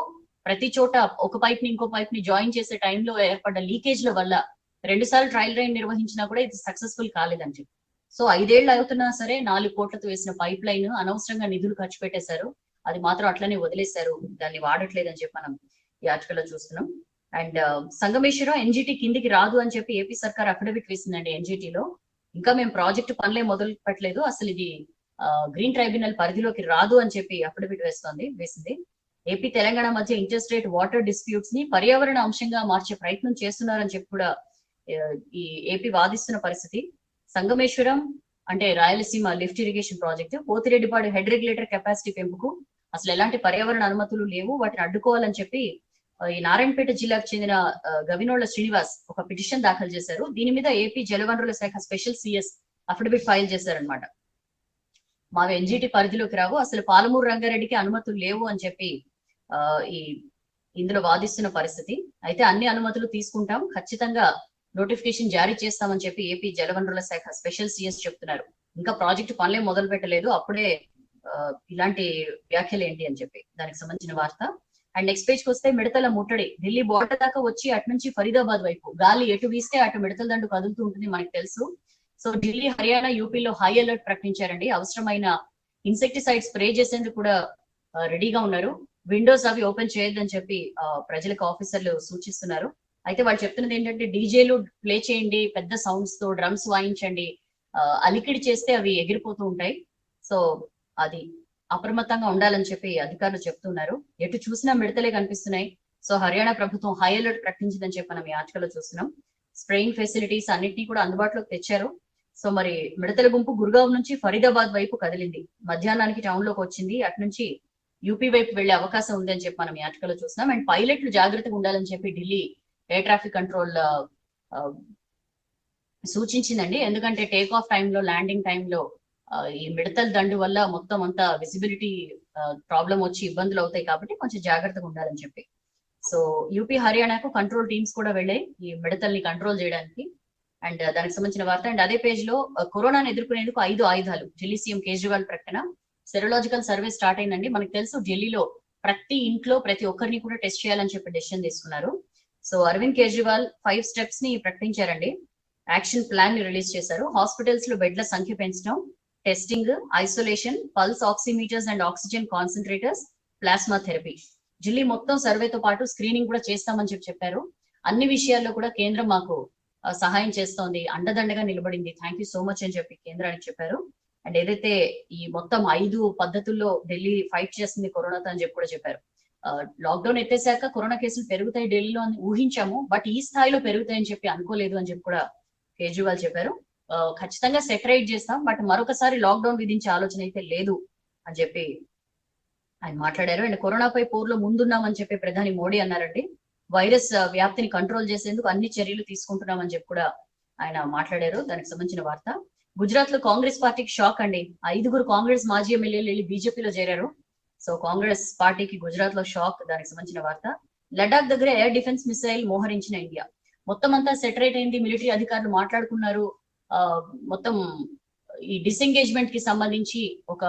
ప్రతి చోట ఒక పైప్ ని ఇంకో పైప్ ని జాయిన్ చేసే టైంలో ఏర్పడ్డ లీకేజ్ల వల్ల 2 సార్లు ట్రయల్ రైన్ నిర్వహించినా కూడా ఇది సక్సెస్ఫుల్ కాలేదని చెప్పి. సో 5 ఏళ్ళు అవుతున్నా సరే 4 కోట్లతో వేసిన పైప్ లైన్ అనవసరంగా నిధులు ఖర్చు పెట్టేశారు, అది మాత్రం అట్లనే వదిలేశారు, దాన్ని వాడట్లేదని చెప్పి మనం ఈ ఆర్టికల్లో చూస్తున్నాం. అండ్ సంగమేశ్వరం ఎన్జిటి కిందికి రాదు అని చెప్పి ఏపీ సర్కార్ అఫిడవిట్ వేసిందండి. ఎన్జిటిలో ఇంకా మేము ప్రాజెక్టు పనులే మొదలు పెట్టలేదు, అసలు ఇది గ్రీన్ ట్రైబ్యునల్ పరిధిలోకి రాదు అని చెప్పి అఫిడవిట్ వేసింది. ఏపీ తెలంగాణ మధ్య ఇంటర్స్టేట్ వాటర్ డిస్ప్యూట్స్ ని పర్యావరణ అంశంగా మార్చే ప్రయత్నం చేస్తున్నారని చెప్పి కూడా ఈ ఏపీ వాదిస్తున్న పరిస్థితి. సంగమేశ్వరం అంటే Rayalaseema lift irrigation project, Pothireddypadu head regulator capacity పెంపుకు అసలు ఎలాంటి పర్యావరణ అనుమతులు లేవు, వాటిని అడ్డుకోవాలని చెప్పి ఈ నారాయణపేట జిల్లాకు చెందిన గవినోళ్ల శ్రీనివాస్ ఒక పిటిషన్ దాఖలు చేశారు. దీని మీద ఏపీ జలవనరుల శాఖ స్పెషల్ సిఎస్ అఫిడవిట్ ఫైల్ చేశారనమాట. మావి ఎన్జిటి పరిధిలోకి రావు, అసలు పాలమూరు రంగారెడ్డికి అనుమతులు లేవు అని చెప్పి ఈ ఇందులో వాదిస్తున్న పరిస్థితి. అయితే అన్ని అనుమతులు తీసుకుంటాం, ఖచ్చితంగా నోటిఫికేషన్ జారీ చేస్తామని చెప్పి ఏపీ జలవనరుల శాఖ స్పెషల్ సిఎస్ చెప్తున్నారు. ఇంకా ప్రాజెక్టు పనులే మొదలు పెట్టలేదు, అప్పుడే ఇలాంటి వ్యాఖ్యలు ఏంటి అని చెప్పి దానికి సంబంధించిన వార్త. అండ్ నెక్స్ట్ పేజ్ కి వస్తే మిడతల ముట్టడి ఢిల్లీ బోర్డర్ దాకా వచ్చి అటు నుంచి ఫరీదాబాద్ వైపు గాలి ఎటు వీస్తే అటు మిడతల దండు కదులుతూ ఉంటుంది, మనకు తెలుసు. సో ఢిల్లీ, హర్యానా, యూపీలో హై అలర్ట్ ప్రకటించారండి. అవసరమైన ఇన్సెక్టిసైడ్ స్ప్రే చేసేందుకు కూడా రెడీగా ఉన్నారు. విండోస్ అవి ఓపెన్ చేయొద్దని చెప్పి ప్రజలకు ఆఫీసర్లు సూచిస్తున్నారు. అయితే వాళ్ళు చెప్తున్నది ఏంటంటే డీజేలు ప్లే చేయండి, పెద్ద సౌండ్స్ తో డ్రమ్స్ వాయించండి, అలికిడి చేస్తే అవి ఎగిరిపోతూ ఉంటాయి. సో అది అప్రమత్తంగా ఉండాలని చెప్పి అధికారులు చెప్తున్నారు. ఎటు చూసినా మిడతలే కనిపిస్తున్నాయి. సో హర్యానా ప్రభుత్వం హై అలర్ట్ ప్రకటించిందని చెప్పి మనం ఈ ఆర్టికల్లో చూస్తున్నాం. స్ప్రేయింగ్ ఫెసిలిటీస్ అన్నింటినీ కూడా అందుబాటులోకి తెచ్చారు. సో మరి మిడతల గుంపు గుర్గావ్ నుంచి ఫరీదాబాద్ వైపు కదిలింది, మధ్యాహ్నానికి టౌన్ లోకి వచ్చింది, అటు నుంచి యూపీ వైపు వెళ్లే అవకాశం ఉంది అని చెప్పి మనం ఈ ఆర్టికల్లో చూస్తున్నాం. అండ్ పైలట్లు జాగ్రత్తగా ఉండాలని చెప్పి ఢిల్లీ ఎయిర్ ట్రాఫిక్ కంట్రోల్ సూచించిందండి. ఎందుకంటే టేక్ ఆఫ్ టైంలో, ల్యాండింగ్ టైంలో ఈ మిడతల దండు వల్ల మొత్తం అంతా విజిబిలిటీ ప్రాబ్లం వచ్చి ఇబ్బందులు అవుతాయి, కాబట్టి కొంచెం జాగ్రత్తగా ఉండాలని చెప్పి. సో యూపీ, హర్యానాకు కంట్రోల్ టీమ్స్ కూడా వెళ్ళాయి ఈ మిడతల్ని కంట్రోల్ చేయడానికి. అండ్ దానికి సంబంధించిన వార్త. అండ్ అదే పేజ్ లో కరోనాను ఎదుర్కొనేందుకు 5 ఆయుధాలు, ఢిల్లీ సీఎం కేజ్రీవాల్ ప్రకటన. సెరోలాజికల్ సర్వే స్టార్ట్ అయిందండి. మనకు తెలుసు ఢిల్లీలో ప్రతి ఇంట్లో ప్రతి ఒక్కరిని కూడా టెస్ట్ చేయాలని చెప్పి డెసిషన్ తీసుకున్నారు. సో అరవింద్ కేజ్రీవాల్ 5 స్టెప్స్ ని ప్రకటించారండి. యాక్షన్ ప్లాన్ ని రిలీజ్ చేశారు. హాస్పిటల్స్ లో బెడ్ల సంఖ్య పెంచడం, testing, isolation, pulse oximeters and oxygen concentrators, plasma therapy. Delhi మొత్తం సర్వేతో పాటు స్క్రీనింగ్ కూడా చేస్తామని చెప్పారు. అన్ని విషయాల్లో కూడా కేంద్రం మాకు సహాయం చేస్తోంది, అండదండగా నిలబడింది, థ్యాంక్ యూ సో మచ్ అని చెప్పి కేంద్రానికి చెప్పారు. అండ్ ఏదైతే ఈ మొత్తం 5 పద్ధతుల్లో ఢిల్లీ ఫైట్ చేస్తుంది కరోనాతో అని చెప్పి కూడా చెప్పారు. లాక్డౌన్ ఎత్తేసాక కరోనా కేసులు పెరుగుతాయి ఢిల్లీలో అని ఊహించాము, బట్ ఈ స్థాయిలో పెరుగుతాయని చెప్పి అనుకోలేదు అని చెప్పి కూడా కేజ్రీవాల్ చెప్పారు. ఖచ్చితంగా సెటరైట్ చేస్తాం, బట్ మరొకసారి లాక్డౌన్ విధించే ఆలోచన అయితే లేదు అని చెప్పి ఆయన మాట్లాడారు. అండ్ కరోనాపై పోరులో ముందున్నామని చెప్పి ప్రధాని మోడీ అన్నారండి. వైరస్ వ్యాప్తిని కంట్రోల్ చేసేందుకు అన్ని చర్యలు తీసుకుంటున్నామని చెప్పి కూడా ఆయన మాట్లాడారు. దానికి సంబంధించిన వార్త. గుజరాత్ లో కాంగ్రెస్ పార్టీకి షాక్ అండి. 5 కాంగ్రెస్ మాజీ ఎమ్మెల్యేలు వెళ్ళి బీజేపీలో చేరారు. సో కాంగ్రెస్ పార్టీకి గుజరాత్ లో షాక్. దానికి సంబంధించిన వార్త. లడాక్ దగ్గర ఎయిర్ డిఫెన్స్ మిసైల్ మోహరించిన ఇండియా. మొత్తం అంతా సెటరేట్ అయింది, మిలిటరీ అధికారులు మాట్లాడుకున్నారు. మొత్తం ఈ డిసెంగేజ్మెంట్ కి సంబంధించి ఒక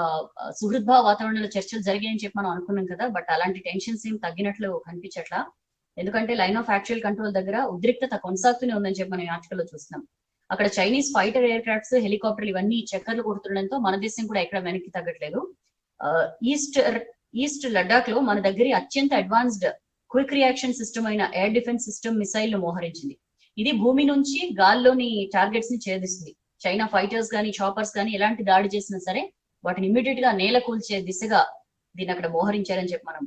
సుహృద్భావ వాతావరణంలో చర్చలు జరిగాయని చెప్పి మనం అనుకున్నాం కదా, బట్ అలాంటి టెన్షన్స్ ఏం తగ్గినట్లు కనిపించట్లా. ఎందుకంటే లైన్ ఆఫ్ యాక్చువల్ కంట్రోల్ దగ్గర ఉద్రిక్తత కొనసాగుతూనే ఉందని చెప్పి మనం ఆర్టికల్లో చూస్తున్నాం. అక్కడ చైనీస్ ఫైటర్ ఎయిర్ క్రాఫ్ట్స్, హెలికాప్టర్లు ఇవన్నీ చక్కర్లు కొడుతుండడంతో మన దేశం కూడా ఎక్కడ వెనక్కి తగ్గట్లేదు. ఈస్ట్ లడాక్ లో మన దగ్గర అత్యంత అడ్వాన్స్డ్ క్విక్ రియాక్షన్ సిస్టమ్ అయిన ఎయిర్ డిఫెన్స్ సిస్టమ్ మిసైల్ మోహరించింది. ఇది భూమి నుంచి గాల్లోని టార్గెట్స్ ని ఛేదిస్తుంది. చైనా ఫైటర్స్ గానీ, చాపర్స్ గానీ ఎలాంటి దాడి చేసినా సరే వాటిని ఇమీడియట్ గా నేల కూల్చే దిశగా దీన్ని అక్కడ మోహరించారని చెప్పి మనం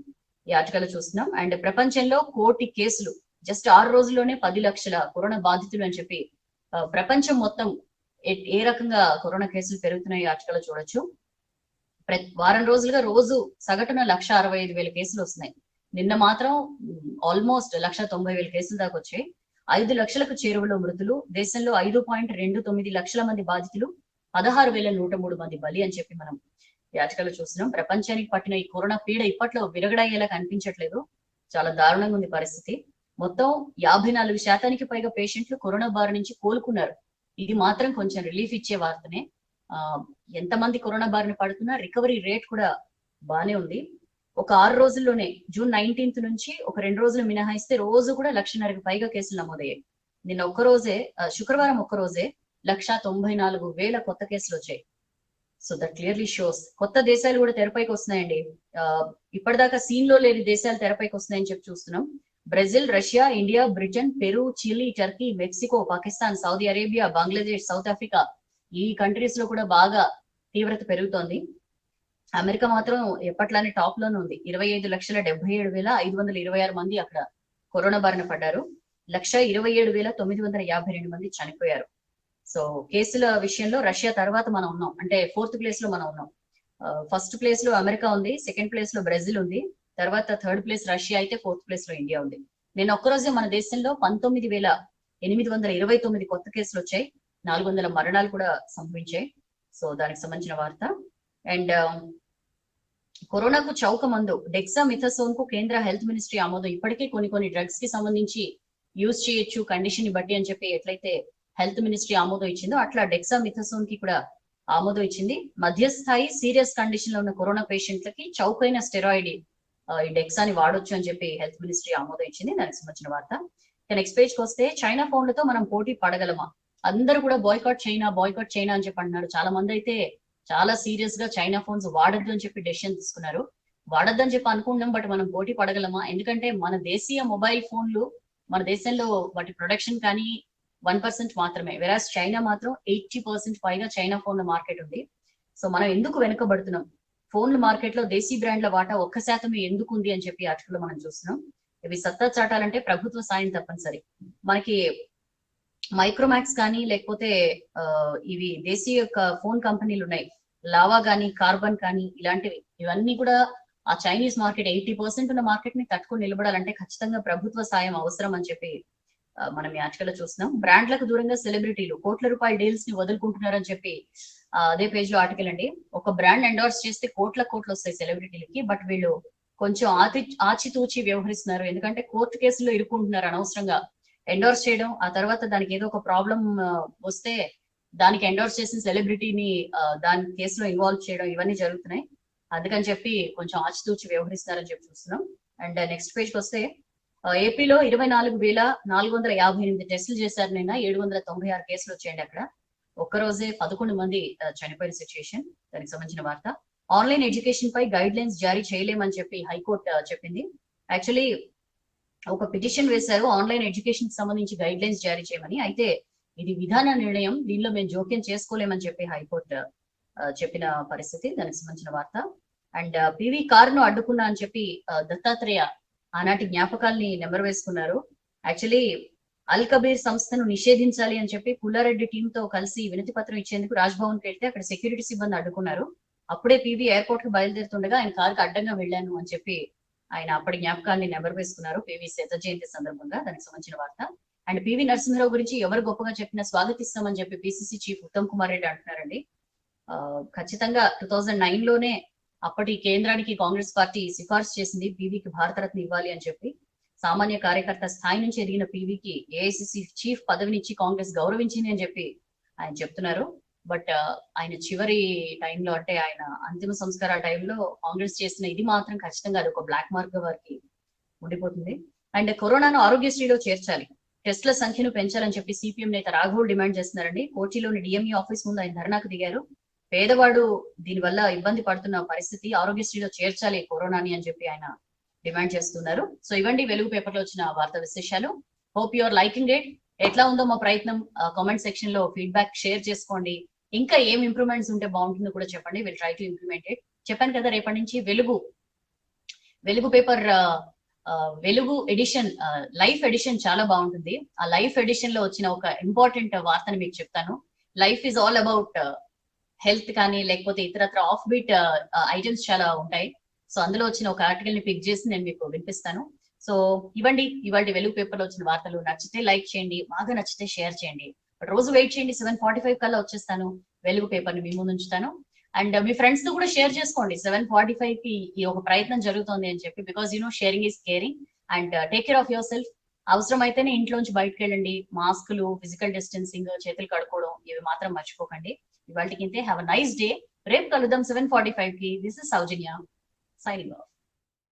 ఈ ఆర్టికల్ చూస్తున్నాం. అండ్ ప్రపంచంలో 1 కోటి కేసులు, జస్ట్ 6 రోజుల్లోనే 10 లక్షల కరోనా బాధితులు అని చెప్పి ప్రపంచం మొత్తం ఏ రకంగా కరోనా కేసులు పెరుగుతున్నాయి ఆర్టికల్ చూడొచ్చు. వారం రోజులుగా రోజు సగటున 1,65,000 కేసులు వస్తున్నాయి. నిన్న మాత్రం ఆల్మోస్ట్ 1,90,000 కేసులు దాకా వచ్చాయి. 5 లక్షలకు చేరువలో మృతులు. దేశంలో 5.29 లక్షల మంది బాధితులు, 16,103 మంది బలి అని చెప్పి మనం ఈ ఆర్టికల్ చూస్తున్నాం. ప్రపంచానికి పట్టిన ఈ కరోనా పీడ ఇప్పట్లో విరగడయ్యేలా కనిపించట్లేదు. చాలా దారుణంగా ఉంది పరిస్థితి. మొత్తం 54% పైగా పేషెంట్లు కరోనా బారి నుంచి కోలుకున్నారు. ఇది మాత్రం కొంచెం రిలీఫ్ ఇచ్చే వార్తనే. ఎంతమంది కరోనా బారిన పడుతున్నా రికవరీ రేట్ కూడా బానే ఉంది. ఒక 6 రోజుల్లోనే జూన్ 19 నుంచి ఒక 2 రోజులు మినహాయిస్తే రోజు కూడా 1,00,000కి పైగా కేసులు నమోదయ్యాయి. నిన్న శుక్రవారం ఒక్కరోజే 1,94,000 కొత్త కేసులు వచ్చాయి. సో దట్ క్లియర్లీ షోస్ కొత్త దేశాలు కూడా తెరపైకి వస్తున్నాయండి. ఇప్పటిదాకా సీన్ లో లేని దేశాలు తెరపైకి వస్తున్నాయని చెప్పి చూస్తున్నాం. Brazil, Russia, India, Britain, Peru, Chile, Turkey, Mexico, Pakistan, Saudi Arabia, Bangladesh, South Africa, ఈ కంట్రీస్ లో కూడా బాగా తీవ్రత పెరుగుతోంది. అమెరికా మాత్రం ఎప్పట్లానే టాప్ లోనే ఉంది. 25,77,526 మంది అక్కడ కరోనా బారిన పడ్డారు. 1,27,952 మంది చనిపోయారు. సో కేసుల విషయంలో రష్యా తర్వాత మనం ఉన్నాం, అంటే 4th ప్లేస్ లో మనం ఉన్నాం. ఫస్ట్ ప్లేస్ లో అమెరికా ఉంది, సెకండ్ ప్లేస్ లో బ్రెజిల్ ఉంది, తర్వాత థర్డ్ ప్లేస్ రష్యా అయితే 4th ప్లేస్ లో ఇండియా ఉంది. నేను ఒక్కరోజే మన దేశంలో 19,829 కొత్త కేసులు వచ్చాయి, 400 మరణాలు కూడా సంభవించాయి. సో దానికి సంబంధించిన వార్త. అండ్ కరోనాకు చౌక మందు డెక్సామిథసోన్ కు కేంద్ర హెల్త్ మినిస్ట్రీ ఆమోదం. ఇప్పటికే కొన్ని డ్రగ్స్ కి సంబంధించి యూజ్ చేయొచ్చు కండిషన్ ని బట్టి అని చెప్పి ఎట్లయితే హెల్త్ మినిస్ట్రీ ఆమోదం ఇచ్చిందో, అట్లా డెక్సామిథసోన్ కి కూడా ఆమోదం ఇచ్చింది. మధ్యస్థాయి సీరియస్ కండిషన్ లో ఉన్న కరోనా పేషెంట్లకి చౌకైన స్టెరాయిడ్ ఈ డెక్సాని వాడొచ్చు అని చెప్పి హెల్త్ మినిస్ట్రీ ఆమోదం ఇచ్చింది. దానికి సంబంధించిన వార్త. నెక్స్ట్ పేజ్ కి వస్తే, చైనా ఫోన్లతో మనం పోటీ పడగలమా? అందరూ కూడా బాయ్కాట్ చైనా అని చెప్పి అంటున్నారు. చాలా మంది అయితే చాలా సీరియస్ గా చైనా ఫోన్స్ వాడద్దు అని చెప్పి డెసిషన్ తీసుకున్నారు. వాడద్దని చెప్పి అనుకుంటున్నాం, బట్ మనం పోటీ పడగలమా? ఎందుకంటే మన దేశీయ మొబైల్ ఫోన్లు మన దేశంలో వాటి ప్రొడక్షన్ కానీ 1% మాత్రమే, వెరాస్ చైనా మాత్రం 80% పైగా చైనా ఫోన్ల మార్కెట్ ఉంది. సో మనం ఎందుకు వెనుకబడుతున్నాం? ఫోన్ల మార్కెట్ లో దేశీ బ్రాండ్ల వాటా 1% ఎందుకు ఉంది అని చెప్పి ఆర్టికల్ మనం చూస్తున్నాం. ఇవి సత్తా చాటాలంటే ప్రభుత్వ సాయం తప్పనిసరి. మనకి మైక్రోమాక్స్ కానీ లేకపోతే ఇవి దేశీయ ఫోన్ కంపెనీలు ఉన్నాయి, లావా కానీ కార్బన్ కానీ ఇలాంటివి, ఇవన్నీ కూడా ఆ చైనీస్ మార్కెట్ 80% ఉన్న మార్కెట్ ని తట్టుకుని నిలబడాలంటే ఖచ్చితంగా ప్రభుత్వ సాయం అవసరం అని చెప్పి మనం ఈ ఆర్టికల్ లో చూస్తున్నాం. బ్రాండ్లకు దూరంగా సెలబ్రిటీలు కోట్ల రూపాయల డీల్స్ ని వదులుకుంటున్నారని చెప్పి అదే పేజ్ లో ఆర్టికల్ అండి. ఒక బ్రాండ్ ఎండోర్స్ చేస్తే కోట్ల వస్తాయి సెలబ్రిటీలకి, బట్ వీళ్ళు కొంచెం ఆచితూచి వ్యవహరిస్తున్నారు. ఎందుకంటే కోర్టు కేసుల్లో ఇరుక్కుంటున్నారు అనవసరంగా. ఎండోర్స్ చేయడం, ఆ తర్వాత దానికి ఏదో ఒక ప్రాబ్లం వస్తే దానికి ఎండోర్స్ చేసిన సెలబ్రిటీని దాని కేసులో ఇన్వాల్వ్ చేయడం, ఇవన్నీ జరుగుతున్నాయి. అందుకని చెప్పి కొంచెం ఆచితూచి వ్యవహరిస్తున్నారని చెప్పి చూస్తున్నాం. అండ్ నెక్స్ట్ పేజ్ కి వస్తే, ఏపీలో 24,458 టెస్టులు చేశారు నిన్న, 796 కేసులు వచ్చాయండి అక్కడ. ఒక్కరోజే 11 మంది చనిపోయిన సిచ్యుయేషన్. దానికి సంబంధించిన వార్త. ఆన్లైన్ ఎడ్యుకేషన్ పై గైడ్ లైన్స్ జారీ చేయలేమని చెప్పి హైకోర్టు చెప్పింది. యాక్చువల్లీ ఒక పిటిషన్ వేశారు ఆన్లైన్ ఎడ్యుకేషన్ కి సంబంధించి గైడ్ లైన్స్ జారీ చేయమని. అయితే ఇది విధాన నిర్ణయం, దీనిలో మేము జోక్యం చేసుకోలేమని చెప్పి హైకోర్టు చెప్పిన పరిస్థితి. దానికి సంబంధించిన వార్త. అండ్ పివి కారును అడ్డుకున్నా అని చెప్పి దత్తాత్రేయ ఆనాటి జ్ఞాపకాల్ని నెంబర్ వేసుకున్నారు. యాక్చువల్లీ అల్ కబీర్ సంస్థను నిషేధించాలి అని చెప్పి పుల్లారెడ్డి టీమ్ తో కలిసి వినతి పత్రం ఇచ్చేందుకు రాజ్భవన్ కి వెళ్తే అక్కడ సెక్యూరిటీ సిబ్బంది అడ్డుకున్నారు. అప్పుడే పివి ఎయిర్పోర్ట్ కి బయలుదేరుతుండగా ఆయన కారుకి అడ్డంగా వెళ్ళాను అని చెప్పి ఆయన అప్పటి జ్ఞాపకాన్ని నెంబర్ వేసుకున్నారు పివి శత జయంతి సందర్భంగా. దానికి సంబంధించిన వార్త. అండ్ పివి నరసింహరావు గురించి ఎవరు గొప్పగా చెప్పినా స్వాగతిస్తామని చెప్పి పిసిసి చీఫ్ ఉత్తమ్ కుమార్ రెడ్డి అంటున్నారండి. ఖచ్చితంగా 2009 లోనే అప్పటి కేంద్రానికి కాంగ్రెస్ పార్టీ సిఫార్సు చేసింది పివికి భారతరత్న ఇవ్వాలి అని చెప్పి. సామాన్య కార్యకర్త స్థాయి నుంచి ఎదిగిన పివికి ఏఐసిసి చీఫ్ పదవినిచ్చి కాంగ్రెస్ గౌరవించింది అని చెప్పి ఆయన చెప్తున్నారు. బట్ ఆయన చివరి టైంలో, అంటే ఆయన అంతిమ సంస్కార టైంలో కాంగ్రెస్ చేసిన ఇది మాత్రం ఖచ్చితంగా అది ఒక బ్లాక్ మార్క్ గా వారికి ఉండిపోతుంది. అండ్ కరోనాను ఆరోగ్యశ్రీలో చేర్చాలి, టెస్టుల సంఖ్యను పెంచాలని చెప్పి సిపిఎం నేత రాఘవులు డిమాండ్ చేస్తున్నారండి. కోచిలోని డిఎంఈ ఆఫీస్ ముందు ఆయన ధర్నాకు దిగారు. పేదవాడు దీనివల్ల ఇబ్బంది పడుతున్న పరిస్థితి, ఆరోగ్యశ్రీలో చేర్చాలి కరోనాని అని చెప్పి ఆయన డిమాండ్ చేస్తున్నారు. సో ఇవ్వండి వెలుగు పేపర్ లో వచ్చిన వార్తా విశేషాలు. Hope your liking it. ఎట్లా ఉందో మా ప్రయత్నం కామెంట్ సెక్షన్ లో ఫీడ్బ్యాక్ షేర్ చేసుకోండి. ఇంకా ఏం ఇంప్రూవ్మెంట్స్ ఉంటే బాగుంటుందో కూడా చెప్పండి. Will try to implement it. చెప్పాను కదా, రేపటి నుంచి వెలుగు పేపర్ వెలుగు ఎడిషన్, లైఫ్ ఎడిషన్ చాలా బాగుంటుంది. ఆ లైఫ్ ఎడిషన్ లో వచ్చిన ఒక ఇంపార్టెంట్ వార్తని మీకు చెప్తాను. Life is all about health కానీ లేకపోతే ఇతరత్ర ఆఫ్ బీట్ ఐటమ్స్ చాలా ఉంటాయి. సో అందులో వచ్చిన ఒక ఆర్టికల్ ని పిక్ చేసి నేను మీకు వినిపిస్తాను. సో ఇవ్వండి ఇవాళ వెలుగు పేపర్ లో వచ్చిన వార్తలు. నచ్చితే లైక్ చేయండి, బాగా నచ్చితే షేర్ చేయండి. రోజు వెయిట్ చేయండి, 7:45 కల్లా వచ్చేస్తాను, వెలుగు పేపర్ ని మీ ముందు ఉంచుతాను. అండ్ మీ ఫ్రెండ్స్ తో కూడా షేర్ చేసుకోండి, 7:45 కి ఈ ఒక ప్రయత్నం జరుగుతుంది అని చెప్పి. Because sharing is caring. And take care of your self. అవసరం అయితేనే ఇంట్లోంచి బయటకు వెళ్ళండి. మాస్కులు, ఫిజికల్ డిస్టెన్సింగ్, చేతులు కడుక్కోవడం ఇవి మాత్రం మర్చిపోకండి. ఇవాళకి ఇంతే. Have a nice day. రేపు కలుద్దాం 7:45 కి. This is Soujanya signing off.